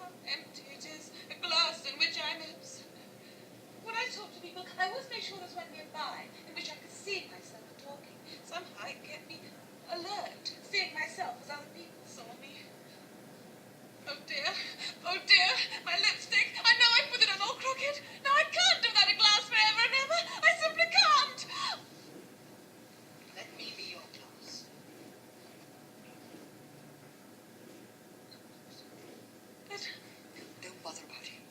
[SPEAKER 18] how empty it is. A glass in which I'm absent. When I talk to people, I always make sure there's one nearby in which I can see myself talking. Somehow it can get me alert, seeing myself as other people saw me. Oh dear, my lipstick. I know I put it on all crooked. No, I can't do that a glass forever and ever. I simply can't.
[SPEAKER 17] Let me be your glass.
[SPEAKER 18] But
[SPEAKER 17] Don't bother about him.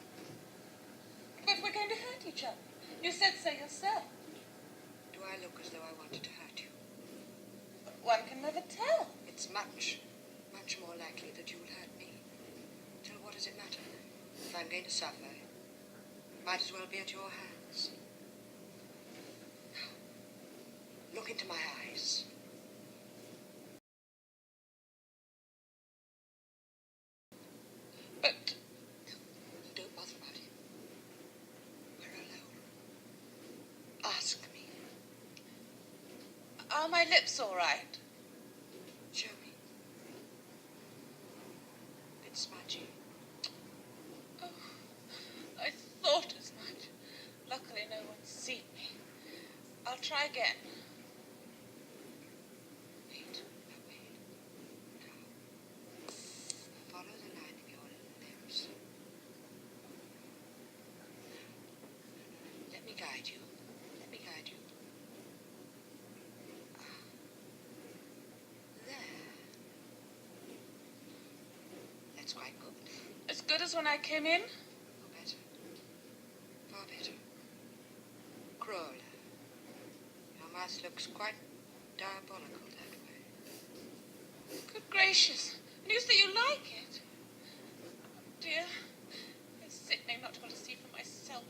[SPEAKER 18] we're going to hurt each other. You said so yourself.
[SPEAKER 17] Do I look as though I wanted to hurt you?
[SPEAKER 18] One can never tell.
[SPEAKER 17] It's much, much more likely that you will hurt me. Till what does it matter? If I'm going to suffer, it might as well be at your hands. Now, look into my eyes.
[SPEAKER 18] But
[SPEAKER 17] don't bother about him. We're alone. Ask me.
[SPEAKER 18] are my lips all right?
[SPEAKER 17] Show me. It's smudgy.
[SPEAKER 18] Oh, I thought as much. Luckily no one's seen me. I'll try again.
[SPEAKER 17] Wait. Now. Follow the line of your me guide you. Let me guide you. There. That's quite good.
[SPEAKER 18] As good as when I came in?
[SPEAKER 17] Or better. Far better. Crawler. Your mouth looks quite diabolical that way.
[SPEAKER 18] Good gracious. And you say you like it? Dear, it's sickening not to be able to see for myself.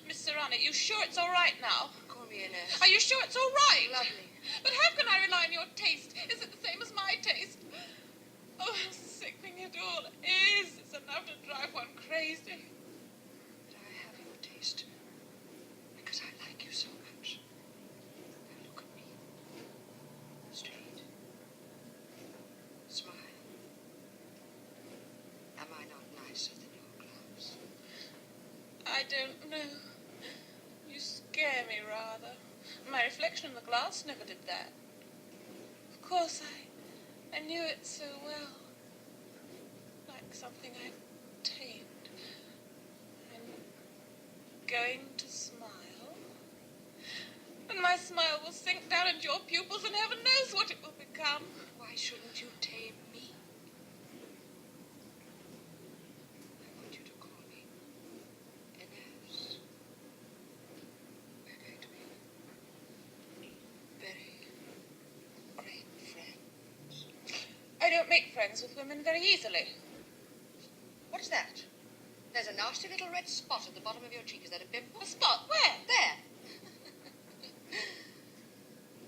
[SPEAKER 18] Miss Serrano, you sure it's all right now?
[SPEAKER 17] Call me Ines.
[SPEAKER 18] Are you sure it's all right?
[SPEAKER 17] Lovely.
[SPEAKER 18] But how can I rely on your taste? Is it the same as my taste? Oh, how sickening it all is. It's enough to drive one crazy.
[SPEAKER 17] But I have your taste. Because I like you so much. Now look at me. Straight. Smile. Am I not nicer than your gloves?
[SPEAKER 18] I don't know. You scare me rather. My reflection in the glass never did that. Of course, I knew it so well. Like something I've tamed. I'm going to smile. And my smile will sink down into your pupils and heaven knows what it will become.
[SPEAKER 17] Why shouldn't you tame me? I want you to call me Ines. We're going to be very great friends.
[SPEAKER 18] I don't make friends with women very easily.
[SPEAKER 17] What is that? There's a nasty little red spot at the bottom of your cheek. Is that a pimple?
[SPEAKER 18] A spot? Where?
[SPEAKER 17] There.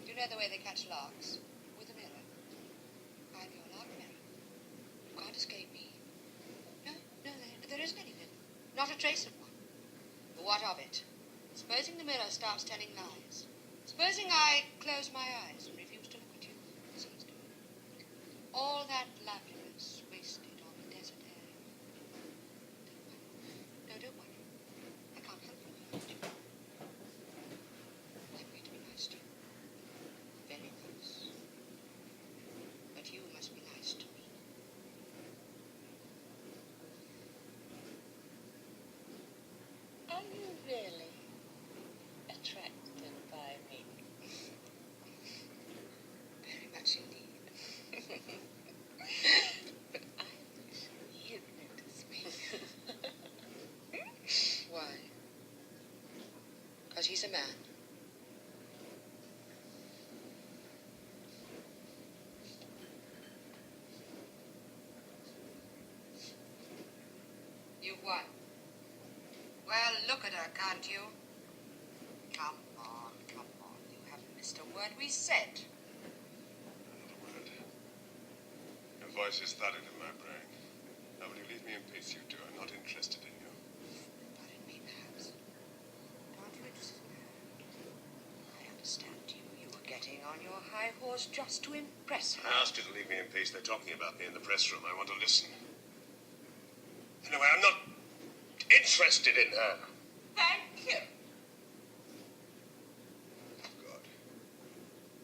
[SPEAKER 17] Do you know the way they catch larks? With a mirror. I'm your lark mirror. You can't escape me. No, there isn't anything. Not a trace of one. But what of it? Supposing the mirror starts telling lies. Supposing I close my eyes and refuse to look at you. As he's doing. All that loveliness wasted on the desert air. Don't worry. I can't help you. I'm going to be nice to you. Very nice. But you must be nice to me.
[SPEAKER 18] Are you really attracted by me?
[SPEAKER 17] Very much indeed.
[SPEAKER 18] But I wish you'd notice me.
[SPEAKER 17] Why? Because he's a man. You won. Well, look at her, can't you? Come on. You haven't missed a word we said.
[SPEAKER 16] Not a word. Your voice is thudding in my brain. Now, will you leave me in peace, you two? I'm not interested in you.
[SPEAKER 17] Pardon me, perhaps. Aren't you interested in her? I understand you. You were getting on your high horse just to impress her.
[SPEAKER 16] I asked you to leave me in peace. They're talking about me in the press room. I want to listen. Anyway, I'm not interested in her.
[SPEAKER 18] Thank you.
[SPEAKER 16] God.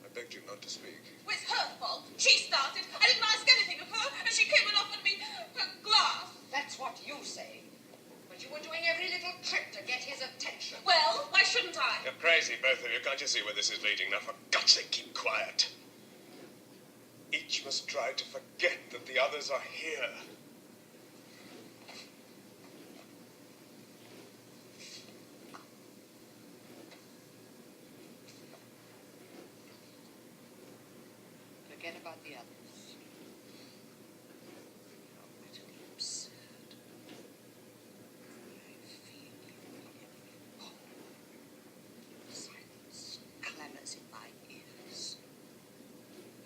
[SPEAKER 16] I begged you not to speak.
[SPEAKER 18] Well, it's her fault. She started. I didn't ask anything of her, and she came and offered me her glass.
[SPEAKER 17] That's what you say. But you were doing every little trick to get his attention.
[SPEAKER 18] Well, why shouldn't I?
[SPEAKER 16] You're crazy, both of you. Can't you see where this is leading? Now, for God's sake, keep quiet. Each must try to forget that the others are here.
[SPEAKER 17] Forget about the others. You're utterly absurd. I feel you. Oh. Silence clamors in my ears.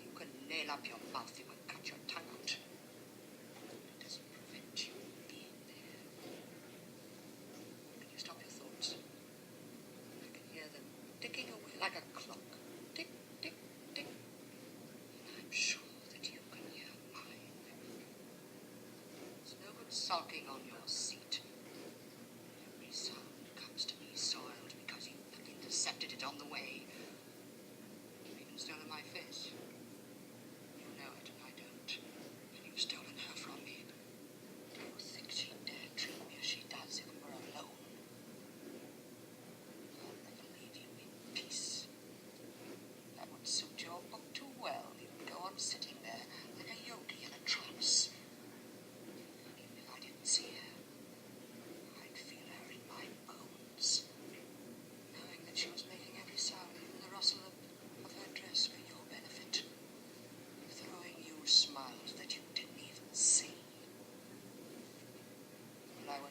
[SPEAKER 17] You can nail up your mouth, you can cut your tongue out. It doesn't prevent you being there. Can you stop your thoughts? I can hear them ticking away like a clock. Tick, tick, tick. I'm sure that you can hear mine. It's no good sulking on your seat. Every sound comes to me soiled because you intercepted it on the way. You've even stolen my face. You know it and I don't. And you've stolen her from me. Do you think she'd dare treat me as she does if we were alone?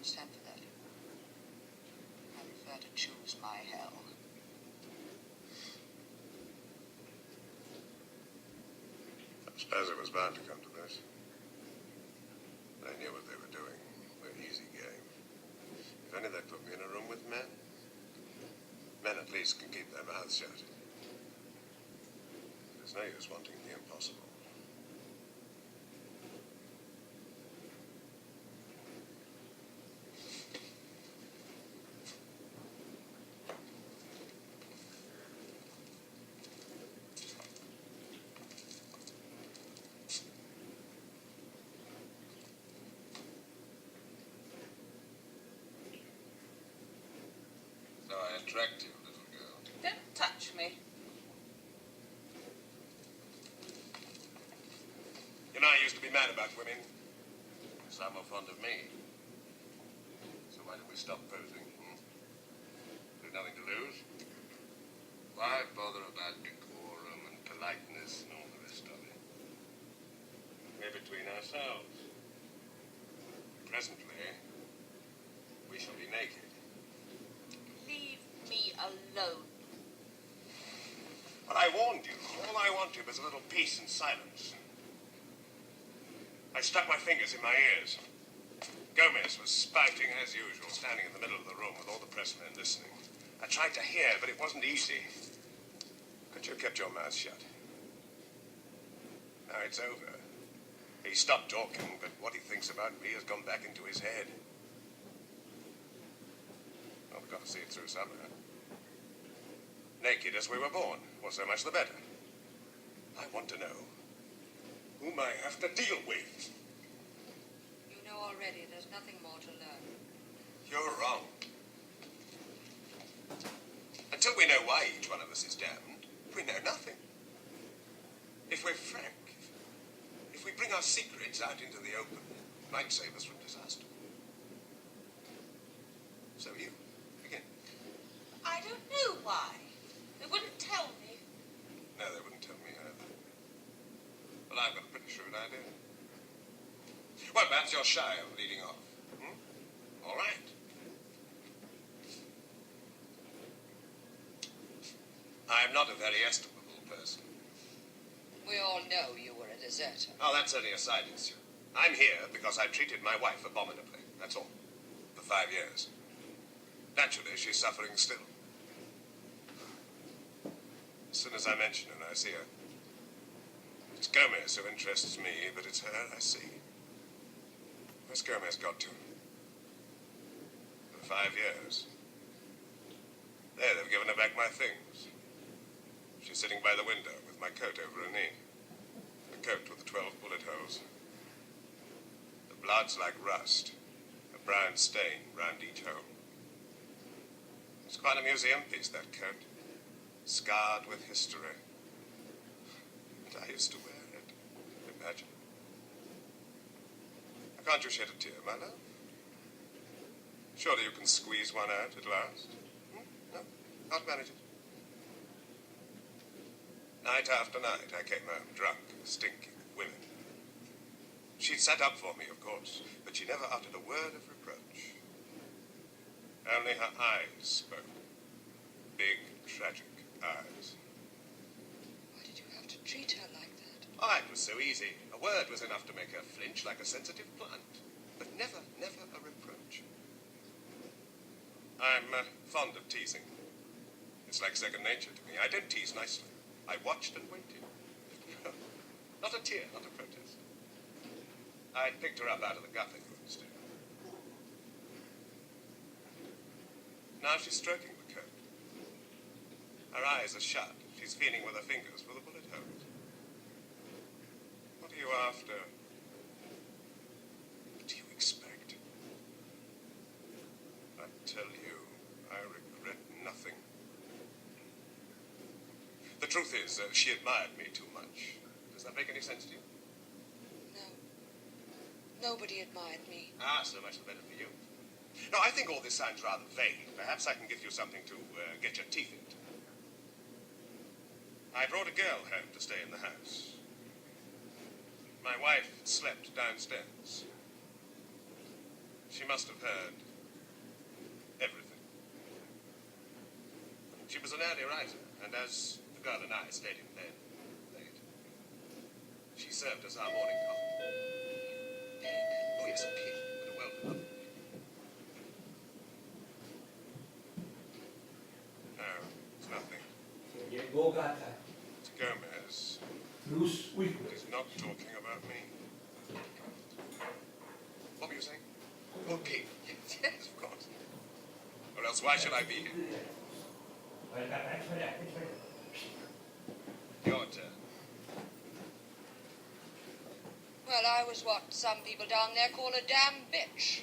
[SPEAKER 17] consent for that. I prefer to choose my hell.
[SPEAKER 16] I suppose it was bound to come to this. They knew what they were doing. An easy game. If only they put me in a room with men. Men at least can keep their mouths shut. There's no use wanting the impossible. So I attract you, little girl.
[SPEAKER 17] Don't touch me.
[SPEAKER 16] You know, I used to be mad about women. Some are fond of me. So why don't we stop posing? There's nothing to lose. Why bother about decorum and politeness and all the rest of it? We're between ourselves. Presently, we shall be naked.
[SPEAKER 17] Leave me alone.
[SPEAKER 16] But I warned you. All I wanted was a little peace and silence. I stuck my fingers in my ears. Gomez was spouting as usual, standing in the middle of the room with all the pressmen listening. I tried to hear, but it wasn't easy. Couldn't you have kept your mouth shut? Now it's over. He stopped talking, but what he thinks about me has gone back into his head. Well, we've got to see it through somehow. Naked as we were born, well, so much the better. I want to know whom I have to deal with.
[SPEAKER 17] You know already. There's nothing more to learn.
[SPEAKER 16] You're wrong. Until we know why each one of us is damned, we know nothing. If we're frank, if we bring our secrets out into the open, it might save us from disaster. So you, begin.
[SPEAKER 17] I don't know why. They wouldn't tell me.
[SPEAKER 16] No, they wouldn't tell me either. But I've got a pretty shrewd idea. Well, perhaps you're shy of leading off. All right. I'm not a very estimable person.
[SPEAKER 17] We all know you were a deserter.
[SPEAKER 16] Oh, that's only a side issue. I'm here because I treated my wife abominably. That's all. For 5 years. Naturally, she's suffering still. As soon as I mention her, I see her. It's Gomez who interests me, but it's her I see. Where's Gomez got to? For 5 years. There, they've given her back my things. She's sitting by the window with my coat over her knee. The coat with the 12 bullet holes. The blood's like rust. A brown stain round each hole. It's quite a museum piece, that coat. Scarred with history. And I used to wear it. Imagine. Can't you shed a tear, my love? Surely you can squeeze one out at last. No? Can't manage it. Night after night, I came home drunk, stinking with women. She'd sat up for me, of course, but she never uttered a word of reproach. Only her eyes spoke. Big, tragic eyes.
[SPEAKER 17] Why did you have to treat her like that?
[SPEAKER 16] Oh, it was so easy. A word was enough to make her flinch like a sensitive plant. But never, never a reproach. I'm fond of teasing. It's like second nature to me. I don't tease nicely. I watched and waited. Not a tear, not a protest. I picked her up out of the gutter, you understand. Now she's stroking the coat. Her eyes are shut. She's feeling with her fingers for the bullet holes. What are you after? What do you expect? I tell you, I regret nothing. The truth is, she admired me too much. Does that make any sense to you?
[SPEAKER 17] No. Nobody admired me.
[SPEAKER 16] Ah, so much the better for you. No, I think all this sounds rather vague. Perhaps I can give you something to get your teeth into. I brought a girl home to stay in the house. My wife slept downstairs. She must have heard everything. She was an early riser, and as the girl and I stated then, late, she served as our morning coffee. Oh, yes, a pig, but a well-beloved pig. No, it's nothing. Gomez is not talking about me. What were you saying? Oh, pig. Yes, of course. Or else why should I be here? Your turn.
[SPEAKER 17] Well, I was what some people down there call a damn bitch.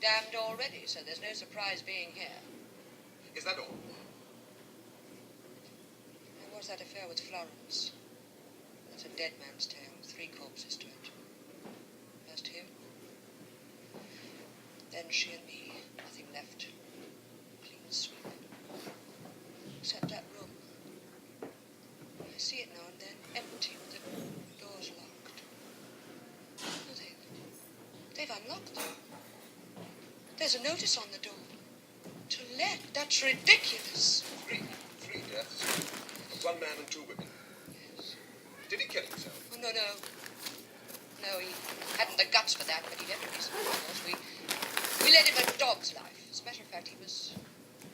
[SPEAKER 17] Damned already, so there's no surprise being here.
[SPEAKER 16] Is that all?
[SPEAKER 17] There was that affair with Florence. That's a dead man's tale, 3 corpses to it. First him, then she and me. Nothing left. Clean sweep. Except that room. I see it now and then, empty with the doors locked. Oh, they've unlocked them. There's a notice on the door. To let. That's ridiculous.
[SPEAKER 16] 3 deaths. 1 man and 2 women.
[SPEAKER 17] Yes.
[SPEAKER 16] Did he kill himself?
[SPEAKER 17] Oh, no. No, he hadn't the guts for that, but he had a reason, of course. We led him a dog's life. As a matter of fact, he was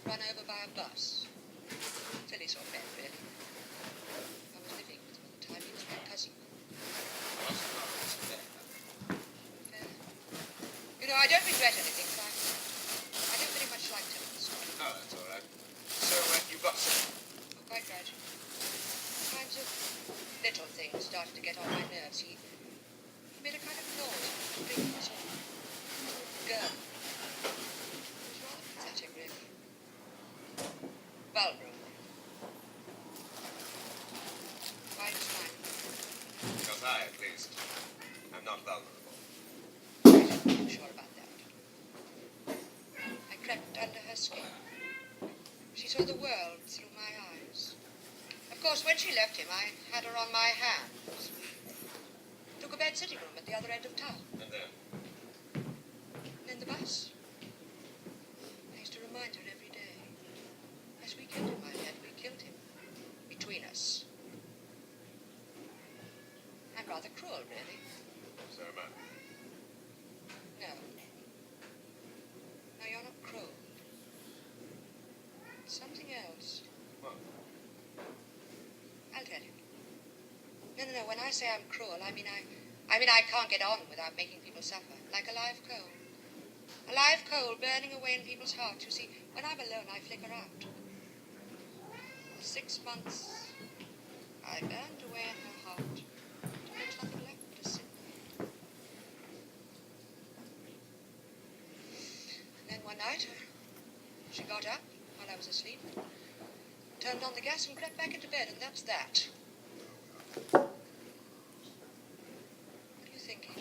[SPEAKER 17] run over by a bus. Silly sort of man, really. I was living with him at the time. He was my cousin. Fair. You know, I don't regret anything, but I don't very much like telling the story.
[SPEAKER 16] Oh, that's all right. So, you got some?
[SPEAKER 17] Oh, quite right. Kinds of little things started to get on my nerves. He made a kind of noise, big sort of girl. It was rather pathetic, really. Vulnerable. Why are you smiling?
[SPEAKER 16] Because I, at least, am not vulnerable.
[SPEAKER 17] I'm sure about that. I crept under her skin. She saw the world through my eyes. Of course, when she left him, I had her on my hands. Took a bed sitting room at the other end of town.
[SPEAKER 16] And then?
[SPEAKER 17] And then the bus. I used to remind her every day. As we killed him, I had. We killed him. Between us. I'm rather cruel, really.
[SPEAKER 16] So am I.
[SPEAKER 17] No. No, you're not cruel. It's something else.
[SPEAKER 16] What?
[SPEAKER 17] I'll tell you. No. When I say I'm cruel, I mean I can't get on without making people suffer. Like a live coal. A live coal burning away in people's hearts. You see, when I'm alone, I flicker out. For 6 months, I burned away in her heart. There was nothing left to sit there. And then one night, she got up while I was asleep, turned on the gas and crept back into bed, and that's that. What are you thinking?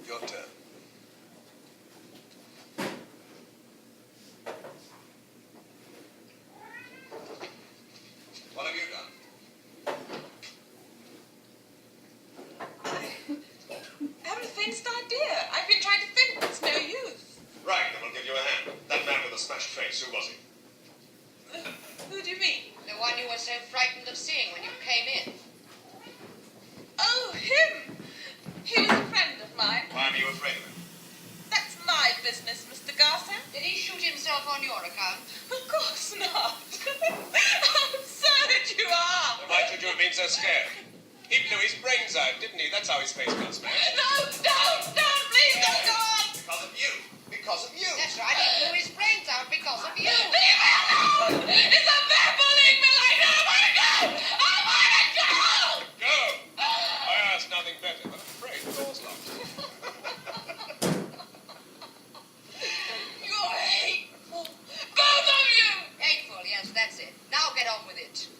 [SPEAKER 16] Your turn. What have you done?
[SPEAKER 18] I haven't the faintest idea. I've been trying to think, but it's no use.
[SPEAKER 16] Right, then we'll give you a hand. That man with the smashed face, who was he?
[SPEAKER 18] Who do you mean?
[SPEAKER 17] The one you were so frightened of seeing when you came in.
[SPEAKER 18] Oh, him! He was a friend of mine.
[SPEAKER 16] Why are you afraid of him?
[SPEAKER 18] That's my business, Mr. Garson.
[SPEAKER 17] Did he shoot himself on your account?
[SPEAKER 18] Of course not. How absurd you are!
[SPEAKER 16] Then why should you have been so scared? He blew his brains out, didn't he? That's how his face got smashed.
[SPEAKER 18] No, don't, please don't go on!
[SPEAKER 16] Because of you. Because of you.
[SPEAKER 17] That's right, he blew his brains out because of you.
[SPEAKER 18] Leave me alone! It's a man bullying me like that! I want to go! I want to go!
[SPEAKER 16] Go! I asked nothing better, but I'm afraid the door's locked.
[SPEAKER 17] You're hateful. Both of you! Hateful, yes, that's it. Now get on with it.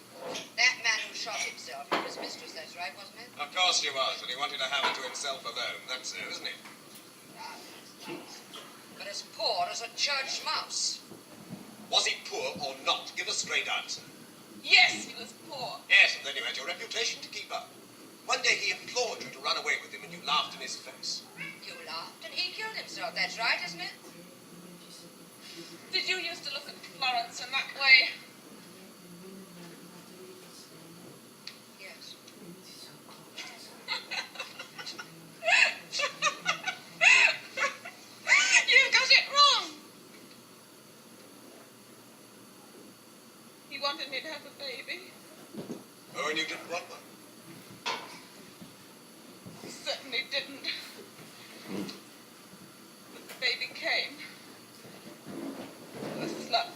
[SPEAKER 17] That man who shot himself, he was mistress, that's right, wasn't it?
[SPEAKER 16] Of course he was, and he wanted to have it to himself alone. That's
[SPEAKER 17] but as poor as a church mouse.
[SPEAKER 16] Was he poor or not? Give a straight answer.
[SPEAKER 17] Yes, he was poor.
[SPEAKER 16] Yes, and then you had your reputation to keep up. One day he implored you to run away with him and you laughed in his face.
[SPEAKER 17] You laughed and he killed himself. That's right, isn't it?
[SPEAKER 18] Did you used to look at Florence in that way?
[SPEAKER 17] Yes.
[SPEAKER 18] You got it wrong. He wanted me to have a baby.
[SPEAKER 16] Oh, and you didn't want one?
[SPEAKER 18] He certainly didn't. But the baby came. Worse luck.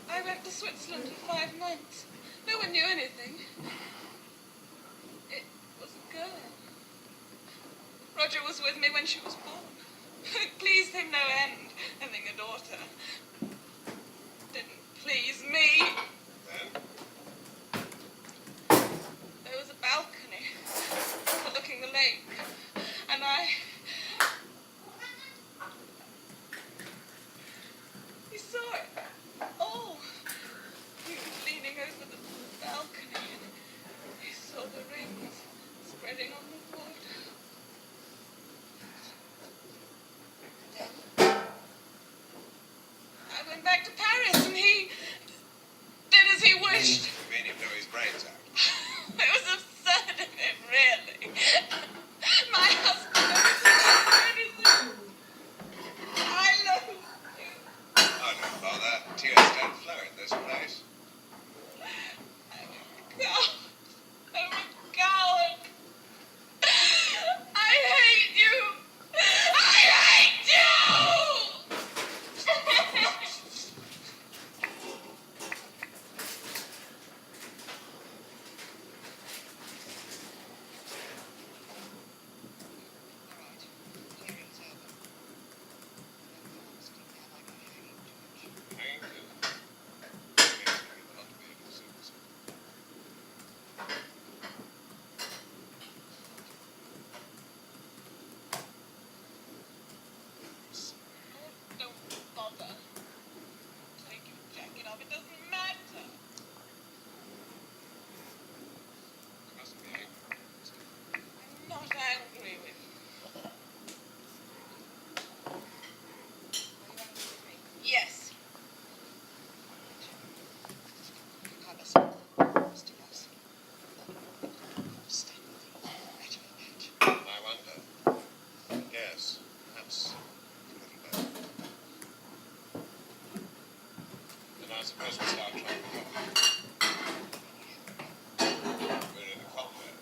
[SPEAKER 18] I went to Switzerland for 5 months. No one knew anything. It was a girl. Roger was with me when she was born. It pleased him no end, having a daughter. Didn't please me.
[SPEAKER 16] Then?
[SPEAKER 18] There was a balcony overlooking the lake, and he saw it. Oh, he was leaning over the balcony, and he saw the rings spreading on the water. I went back to Paris, and he did as he wished.
[SPEAKER 16] You made him blow his brains out.
[SPEAKER 18] It was absurd of him, really. My husband never did anything. I love you.
[SPEAKER 16] Oh, don't bother. Tears don't flow in this place.
[SPEAKER 18] God, I'm a coward. I hate you. I hate you. Don't bother. Take your jacket off. It doesn't matter.
[SPEAKER 16] You mustn't be angry.
[SPEAKER 18] I'm not angry with you. Yes.
[SPEAKER 16] I wonder. Yes, perhaps a little better. Then I suppose we start trying to help you. We're in a combat.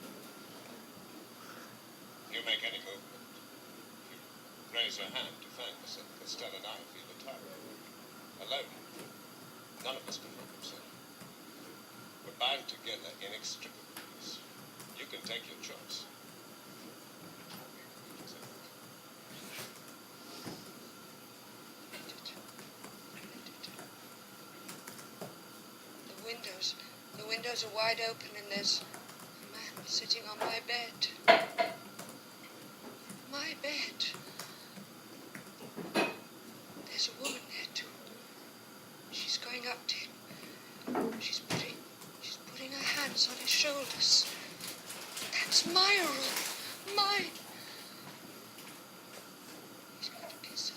[SPEAKER 16] You make any movement. You raise your hand to thanks, and Costello and I feel a tyrant. Alone. None of us can help himself. We're bound together inextricably. You can take your choice.
[SPEAKER 17] The windows are wide open and there's a man sitting on my bed. My bed. There's a woman there too. She's going up to him. She's putting her hands on his shoulders. That's my room. Mine. He's going to kiss her.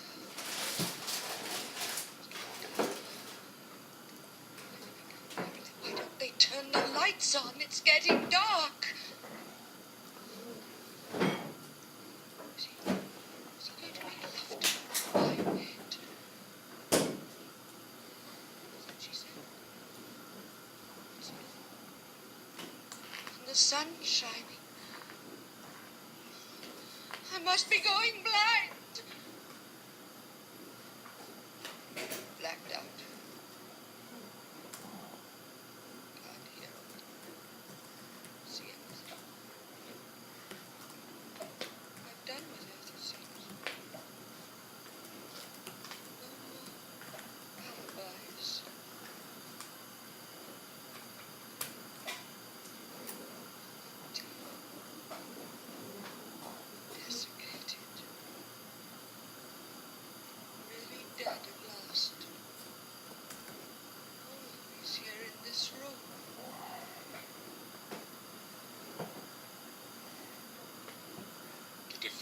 [SPEAKER 17] Why don't they turn the lights on? It's getting dark. Is he going to make love to my bed? What's that she said? And the sun shining. I must be going blind. Blacked out. Can't hear it. See it. I've done with it, it seems. No more alibis. Jessica.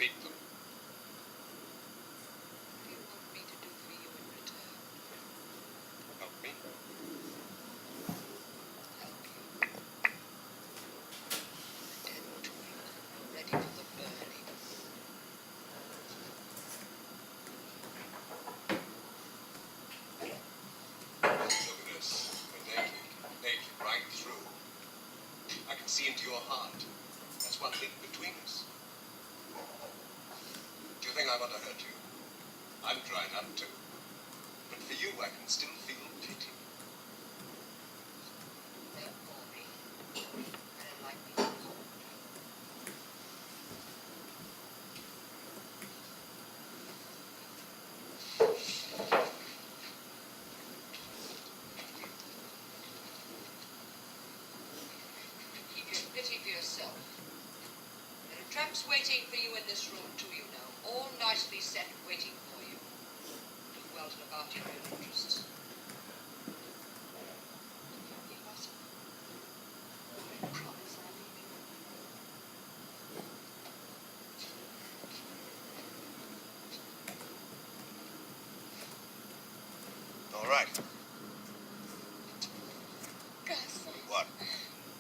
[SPEAKER 16] defeat them.
[SPEAKER 17] What do you want me to do for you in return?
[SPEAKER 16] Help me.
[SPEAKER 17] Help you. A dead twig, ready for the burning.
[SPEAKER 16] Look at this. We're naked right through. I can see into your heart. That's one link between us. Do you think I want to hurt you? I'm dried up too. But for you, I can still feel pity.
[SPEAKER 17] Don't call me. I don't like being called. Keep your pity for yourself. There are tramps waiting for you in this room too, you know. All nicely set, waiting for you. Do well to look after your own interests. Leave us. I promise I'll leave you.
[SPEAKER 16] All right.
[SPEAKER 17] Gus,
[SPEAKER 16] What?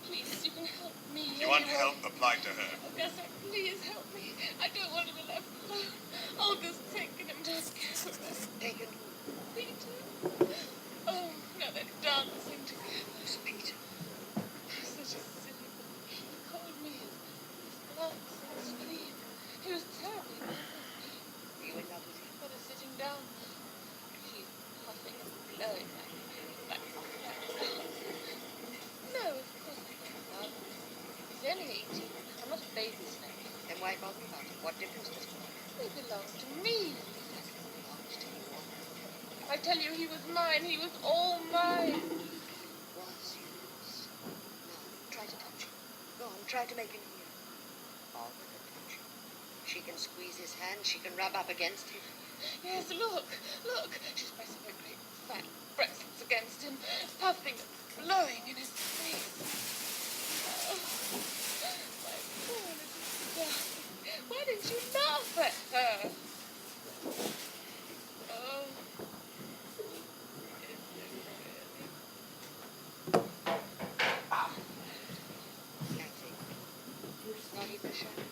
[SPEAKER 17] please, you can help me.
[SPEAKER 16] You want
[SPEAKER 17] anyway.
[SPEAKER 16] help? Apply to her.
[SPEAKER 17] Oh, Gus, please help me. I don't want to be left alone. Olga's taken him to hospital. Taken who? Peter. Oh, no, they're dancing together. Who's Peter? Such a silly boy. He called me his gloves and screamed. He was terribly nervous. Were you in love with him? But he's sitting down. He's puffing and blowing like no, of course I don't love him. He's only 18. I'm not a baby snake. Then why bother about it? What difference does it make? He belongs to me. He belongs to you. I tell you, he was mine. He was all mine. Was yours. Now, try to touch him. Go on, try to make him hear. All with a touch. She can squeeze his hand. She can rub up against him. Yes, look. She's pressing her great fat breasts against him, puffing and blowing in his face. Oh, my poor little darling. Why didn't you laugh at her? Oh. Nothing. Not even a shadow.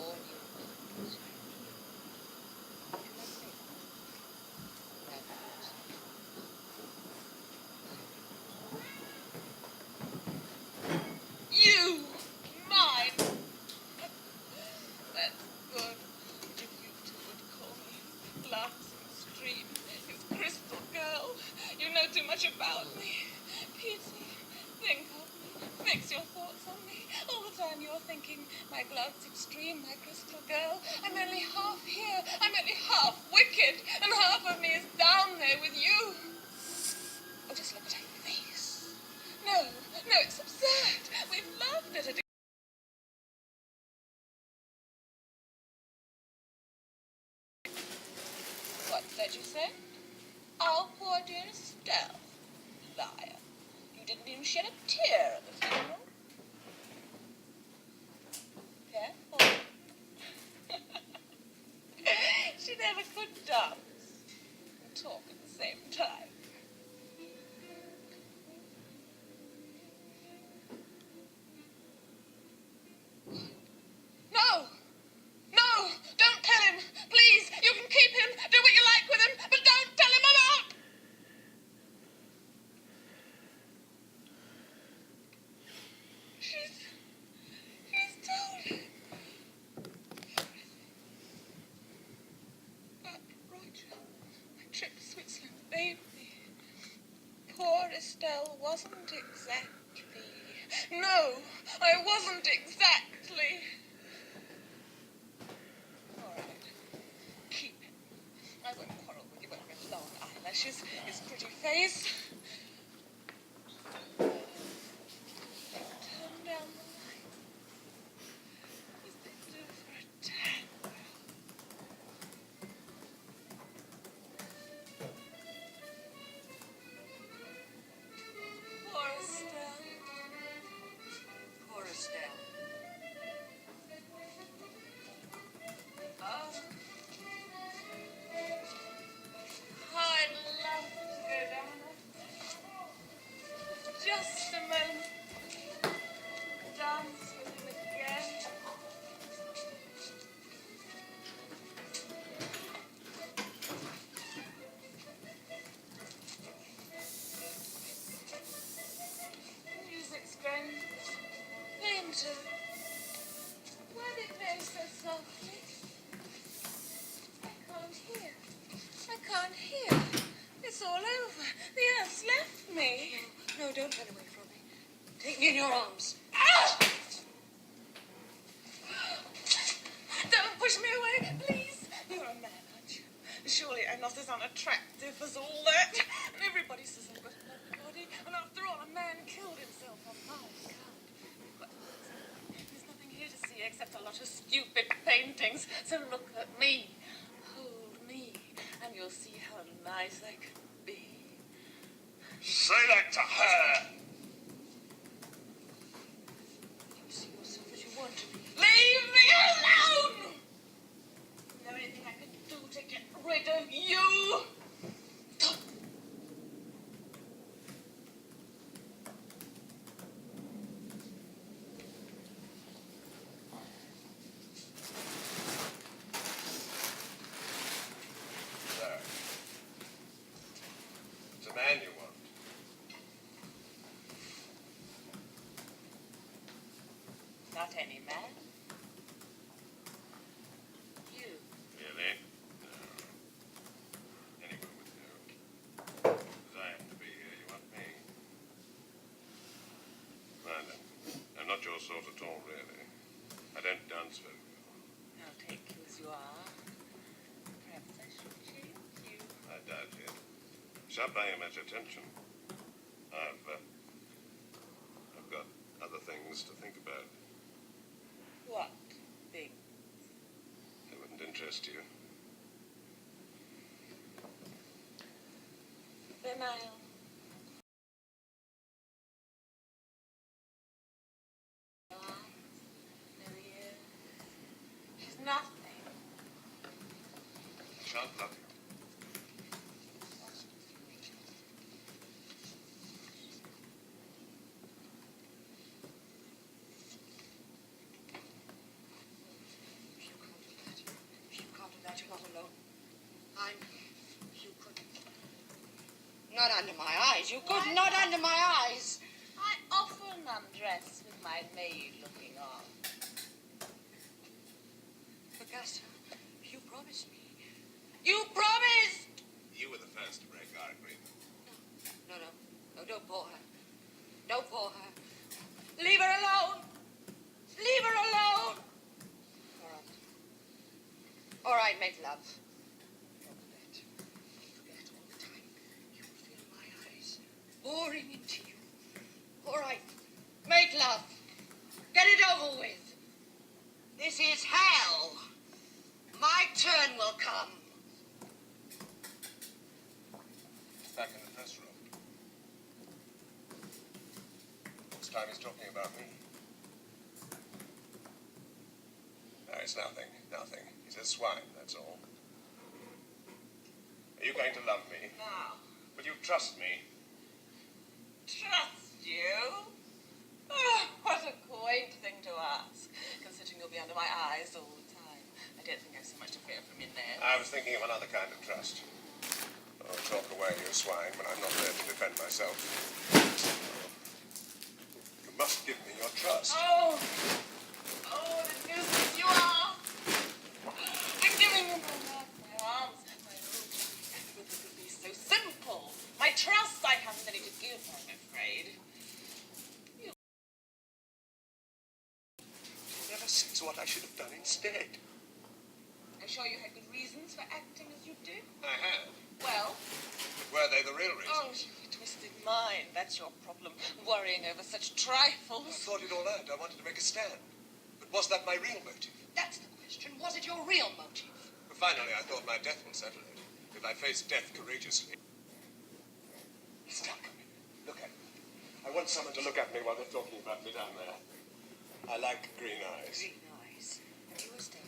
[SPEAKER 17] All you. You! Mine! That's good. If you two would call me glancing stream, his crystal girl. You know too much about me. Pity. Think of me. Fix your thoughts on me. All the time you're thinking, my glancing stream, my crystal girl. I'm only half here. I'm only half wicked. And half of me is down there with you. Oh, just look at her face. No, it's absurd. We've laughed at it. What did you say? Our poor dear Estelle. Liar. You didn't even shed a tear at the funeral. Careful. She never could dance and talk at the same time. No! Don't tell him! Please! You can keep him! Do what you like with him! But don't tell him I'm out! She's told him. But, Roger, my trip to Switzerland saved me. Poor Estelle wasn't exactly... No, I wasn't exactly... All right. Keep him. I won't quarrel with you wearing his long eyelashes, his pretty face. Turn down the light, as they do for a tango. Poor Estelle. Poor Estelle. don't turn away from me. Take me in your arms. Ah! Don't push me away, please. You're a man, aren't you? Surely I'm not as unattractive as all that. And everybody says I've got a lovely body. And after all, a man killed himself on my account. There's nothing here to see except a lot of stupid paintings. So look at me. Hold me. And you'll see how nice I can be.
[SPEAKER 16] Say that to her!
[SPEAKER 17] You see yourself as you want to be. Leave me alone! Is there anything I can do to get rid of you?
[SPEAKER 16] There. It's a man you want.
[SPEAKER 17] Not any man. You.
[SPEAKER 16] Really? No. Anyone would know. As I happen to be here, you want me. Right then. I'm not your sort at all, really. I don't dance very well.
[SPEAKER 17] I'll take you as you are. Perhaps I should change you.
[SPEAKER 16] I doubt it. Shan't pay much attention. I've got other things to think about.
[SPEAKER 17] What thing?
[SPEAKER 16] They wouldn't interest you.
[SPEAKER 17] Then I'll... No ears. She's nothing.
[SPEAKER 16] I shan't love you.
[SPEAKER 17] You can't do that. You're not alone. You couldn't. Not under my eyes. You could not under my eyes.
[SPEAKER 18] I often undress with my maid looking on.
[SPEAKER 17] Augusta, you promised me. You promised!
[SPEAKER 16] You were the first to break our agreement.
[SPEAKER 17] No, don't bore her. Don't bore her. Leave her alone. Leave her alone. All right, make love. Don't forget all the time. You will feel my eyes boring into you. All right, make love. Get it over with. This is hell. My turn will come.
[SPEAKER 16] Back in the press room. This time he's talking about me. No, it's nothing. He's a swine, that's all. Are you going to love me?
[SPEAKER 17] Now,
[SPEAKER 16] Will you trust me?
[SPEAKER 18] Trust you? Oh, what a quaint thing to ask, considering you'll be under my eyes all the time. I don't think I've so much to fear from you now.
[SPEAKER 16] I was thinking of another kind of trust. Oh, talk away, you swine, when I'm not there to defend myself. You must give me your trust.
[SPEAKER 18] Oh, the nuisance you are! I'm giving you my love, my arms, my hopes. Everything could be so simple. My trust I haven't any to give, I'm afraid.
[SPEAKER 16] You never said what I should have done instead.
[SPEAKER 18] I'm sure you had good reasons for acting as you did.
[SPEAKER 16] I have.
[SPEAKER 18] Well,
[SPEAKER 16] But were they the real reason?
[SPEAKER 18] oh, you've a twisted mind. That's your problem, worrying over such trifles.
[SPEAKER 16] I thought it all out. I wanted to make a stand. But was that my real motive?
[SPEAKER 17] that's the question. Was it your real motive?
[SPEAKER 16] But finally, I thought my death would settle it. If I faced death courageously. Stop. Look at me. I want someone to look at me while they're talking about me down there. I like green eyes.
[SPEAKER 17] Green eyes. And you, Estelle,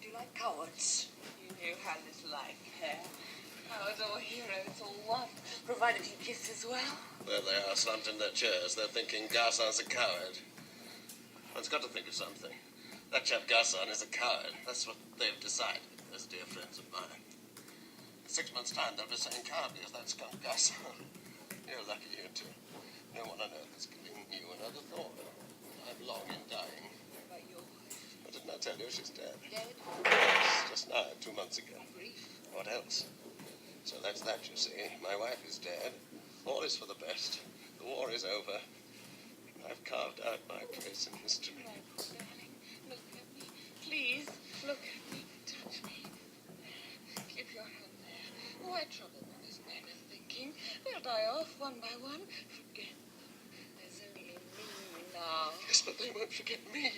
[SPEAKER 17] do you like cowards?
[SPEAKER 18] You knew how little I care. Coward or hero, it's all one, provided you kiss as well.
[SPEAKER 19] There they are, slumped in their chairs. They're thinking Garson's a coward. One's got to think of something. That chap Garson is a coward. That's what they've decided, as dear friends of mine. In 6 months' time, they'll be saying cowardly as that skunk Garson. You're lucky, you two. No one on earth is giving you another thought. I'm long in dying.
[SPEAKER 17] What about your wife?
[SPEAKER 19] But didn't I tell you she's dead?
[SPEAKER 17] Dead?
[SPEAKER 19] Just now, 2 months ago.
[SPEAKER 17] Grief.
[SPEAKER 19] What else? So that's that, you see. My wife is dead. All is for the best. The war is over. I've carved out my place in history.
[SPEAKER 18] Darling, look at me. Please, look at me. Touch me. Keep your hand there. Why trouble what this man is thinking? They'll die off one by one. Forget. There's only me now.
[SPEAKER 19] Yes, but they won't forget me.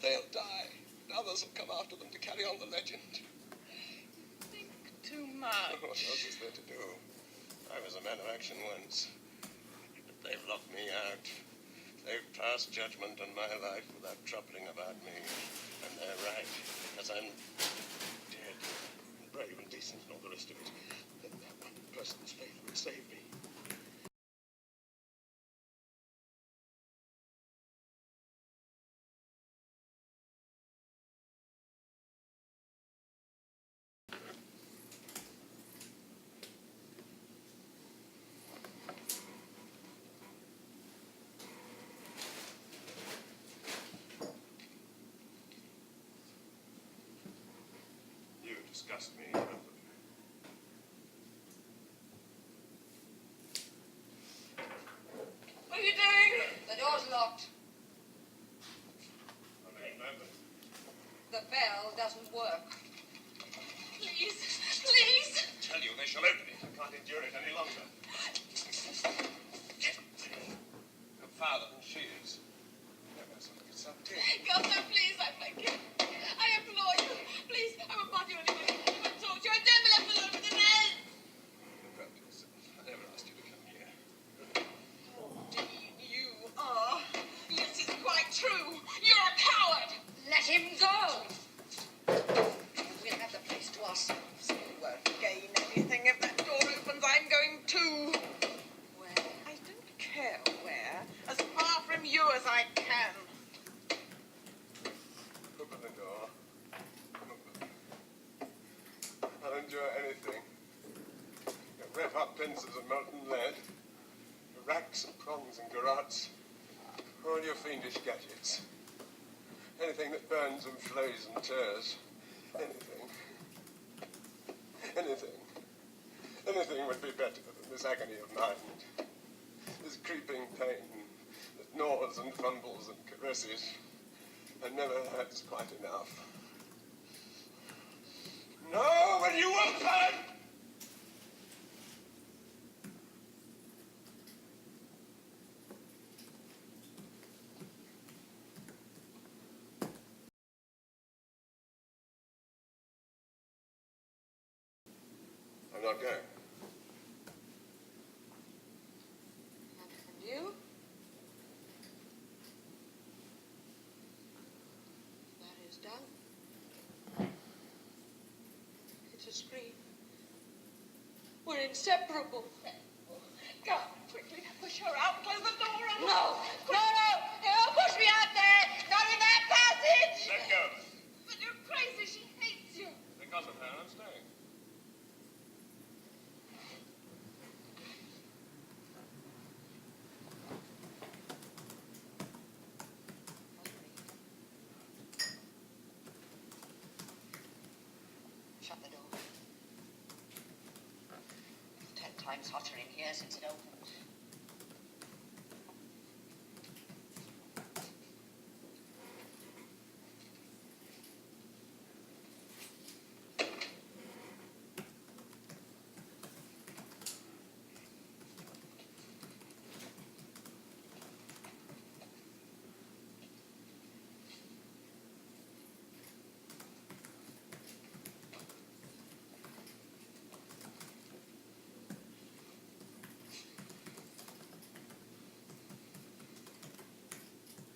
[SPEAKER 19] They'll die. And others will come after them to carry on the legend.
[SPEAKER 18] Think too much.
[SPEAKER 19] What else is there to do? I was a man of action once. But they've locked me out. They've passed judgment on my life without troubling about me. And they're right, because I'm dead, and brave and decent and all the rest of it. Then that one person's faith would save me.
[SPEAKER 16] You disgust me, Anthony.
[SPEAKER 18] What are you doing? The door's locked. The bell doesn't work. Please, please.
[SPEAKER 16] I tell you, they shall open it. I can't endure it any longer. Her father than she is. Never something it's up to.
[SPEAKER 18] Governor, please, I beg you. I implore you. Please, I won't bother you anymore. I won't talk to you. I don't be left alone with the men.
[SPEAKER 16] Look after yourself. I never asked you to come here.
[SPEAKER 18] Indeed, you are. Yes, it's quite true. You're a coward. Let him go. We'll have the place to ourselves. We won't gain anything if that door opens. I'm going too. Where? I don't care where. As far from you as I can.
[SPEAKER 16] Open the door. I'll endure anything. Your red-hot pincers of molten lead, your racks and prongs and garrots, all your fiendish gadgets. Anything that burns and flays and tears. Anything. Anything. Anything would be better than this agony of mind. This creeping pain that gnaws and fumbles and caresses and never hurts quite enough. No, when you open! I'm not going.
[SPEAKER 18] And you? That is done. It's a scream. We're inseparable. Go, quickly, push her out, close the door on her. No, no, no, don't push me out there, not in that passage.
[SPEAKER 16] Let go.
[SPEAKER 18] But you're crazy, she hates you.
[SPEAKER 16] Because of her, I'm staying.
[SPEAKER 18] Shut the door. 10 times hotter in here since it opened.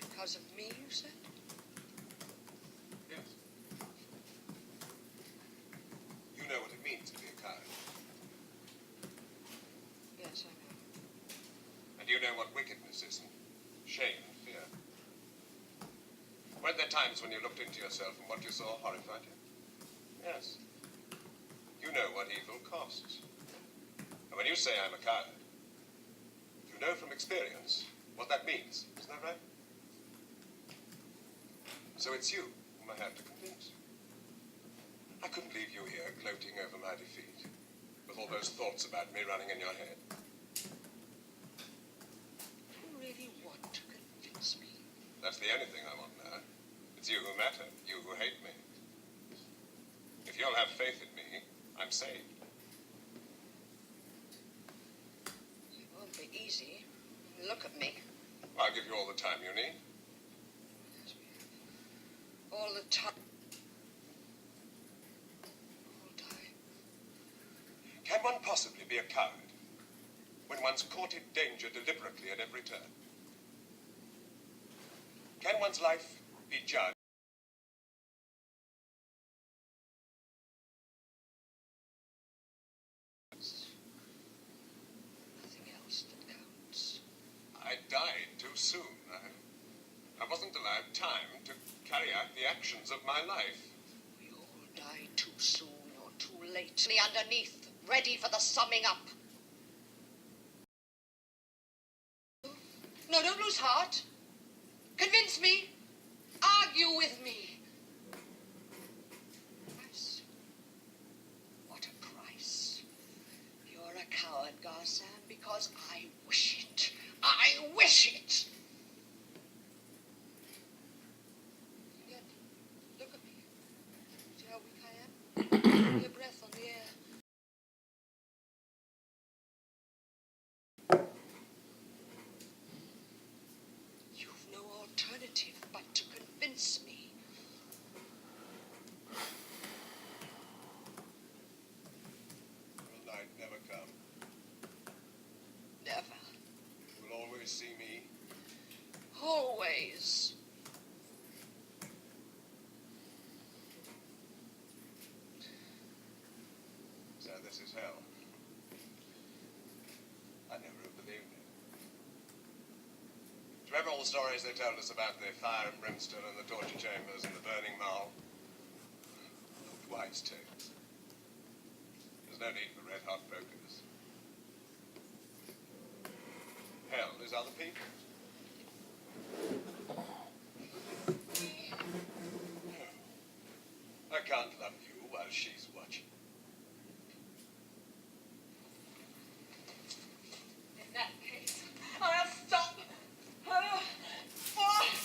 [SPEAKER 18] Because of me, you said?
[SPEAKER 16] Yes. You know what it means to be a coward.
[SPEAKER 18] Yes, I know.
[SPEAKER 16] And you know what wickedness is, and shame and fear. Weren't there times when you looked into yourself and what you saw horrified you? Yes. You know what evil costs. And when you say I'm a coward, you know from experience what that means. Isn't that right? So it's you whom I have to convince. I couldn't leave you here gloating over my defeat, with all those thoughts about me running in your head. That's the only thing I want now. It's you who matter, you who hate me. If you'll have faith in me, I'm saved.
[SPEAKER 17] It won't be easy. Look at me.
[SPEAKER 16] I'll give you all the time you need.
[SPEAKER 17] All the time.
[SPEAKER 16] Can one possibly be a coward when one's courted danger deliberately at every turn? Can one's life be judged?
[SPEAKER 17] Nothing else that counts.
[SPEAKER 16] I died too soon. I wasn't allowed time to carry out the actions of my life.
[SPEAKER 17] We all die too soon or too late. Me underneath, ready for the summing up. No, don't lose heart. Convince me. Argue with me. Price. What a price. You're a coward, Garsan, because I wish it. I wish it. Yet, look at me. See how weak I am? Your breath on the air. You've no alternative but to convince me.
[SPEAKER 16] Will night never come?
[SPEAKER 17] Never.
[SPEAKER 16] You will always see me.
[SPEAKER 17] Always.
[SPEAKER 16] So this is hell. I never have believed it. Do you remember all the stories they told us about the fire and brimstone and the torture chambers and the burning mall? Old wives' tales. There's no need for red-hot pokers. Hell is other people. I can't love you while she's watching.
[SPEAKER 17] In that case, I'll stop her watching.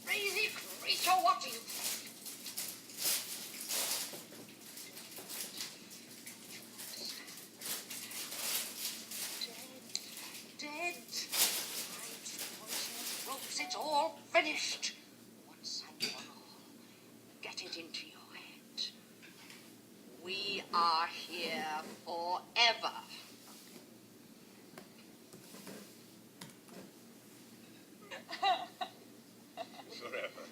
[SPEAKER 17] Crazy creature, what do you think? Dead. Ropes, it's all finished. Once and for all, get it into your head. We are here forever.
[SPEAKER 16] Forever.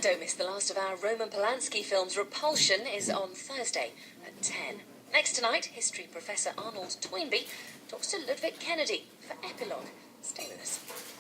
[SPEAKER 15] don't miss the last of our Roman Polanski films. Repulsion is on Thursday at 10. Next tonight, history professor Arnold Toynbee talks to Ludwig Kennedy for Epilogue. Stay with us.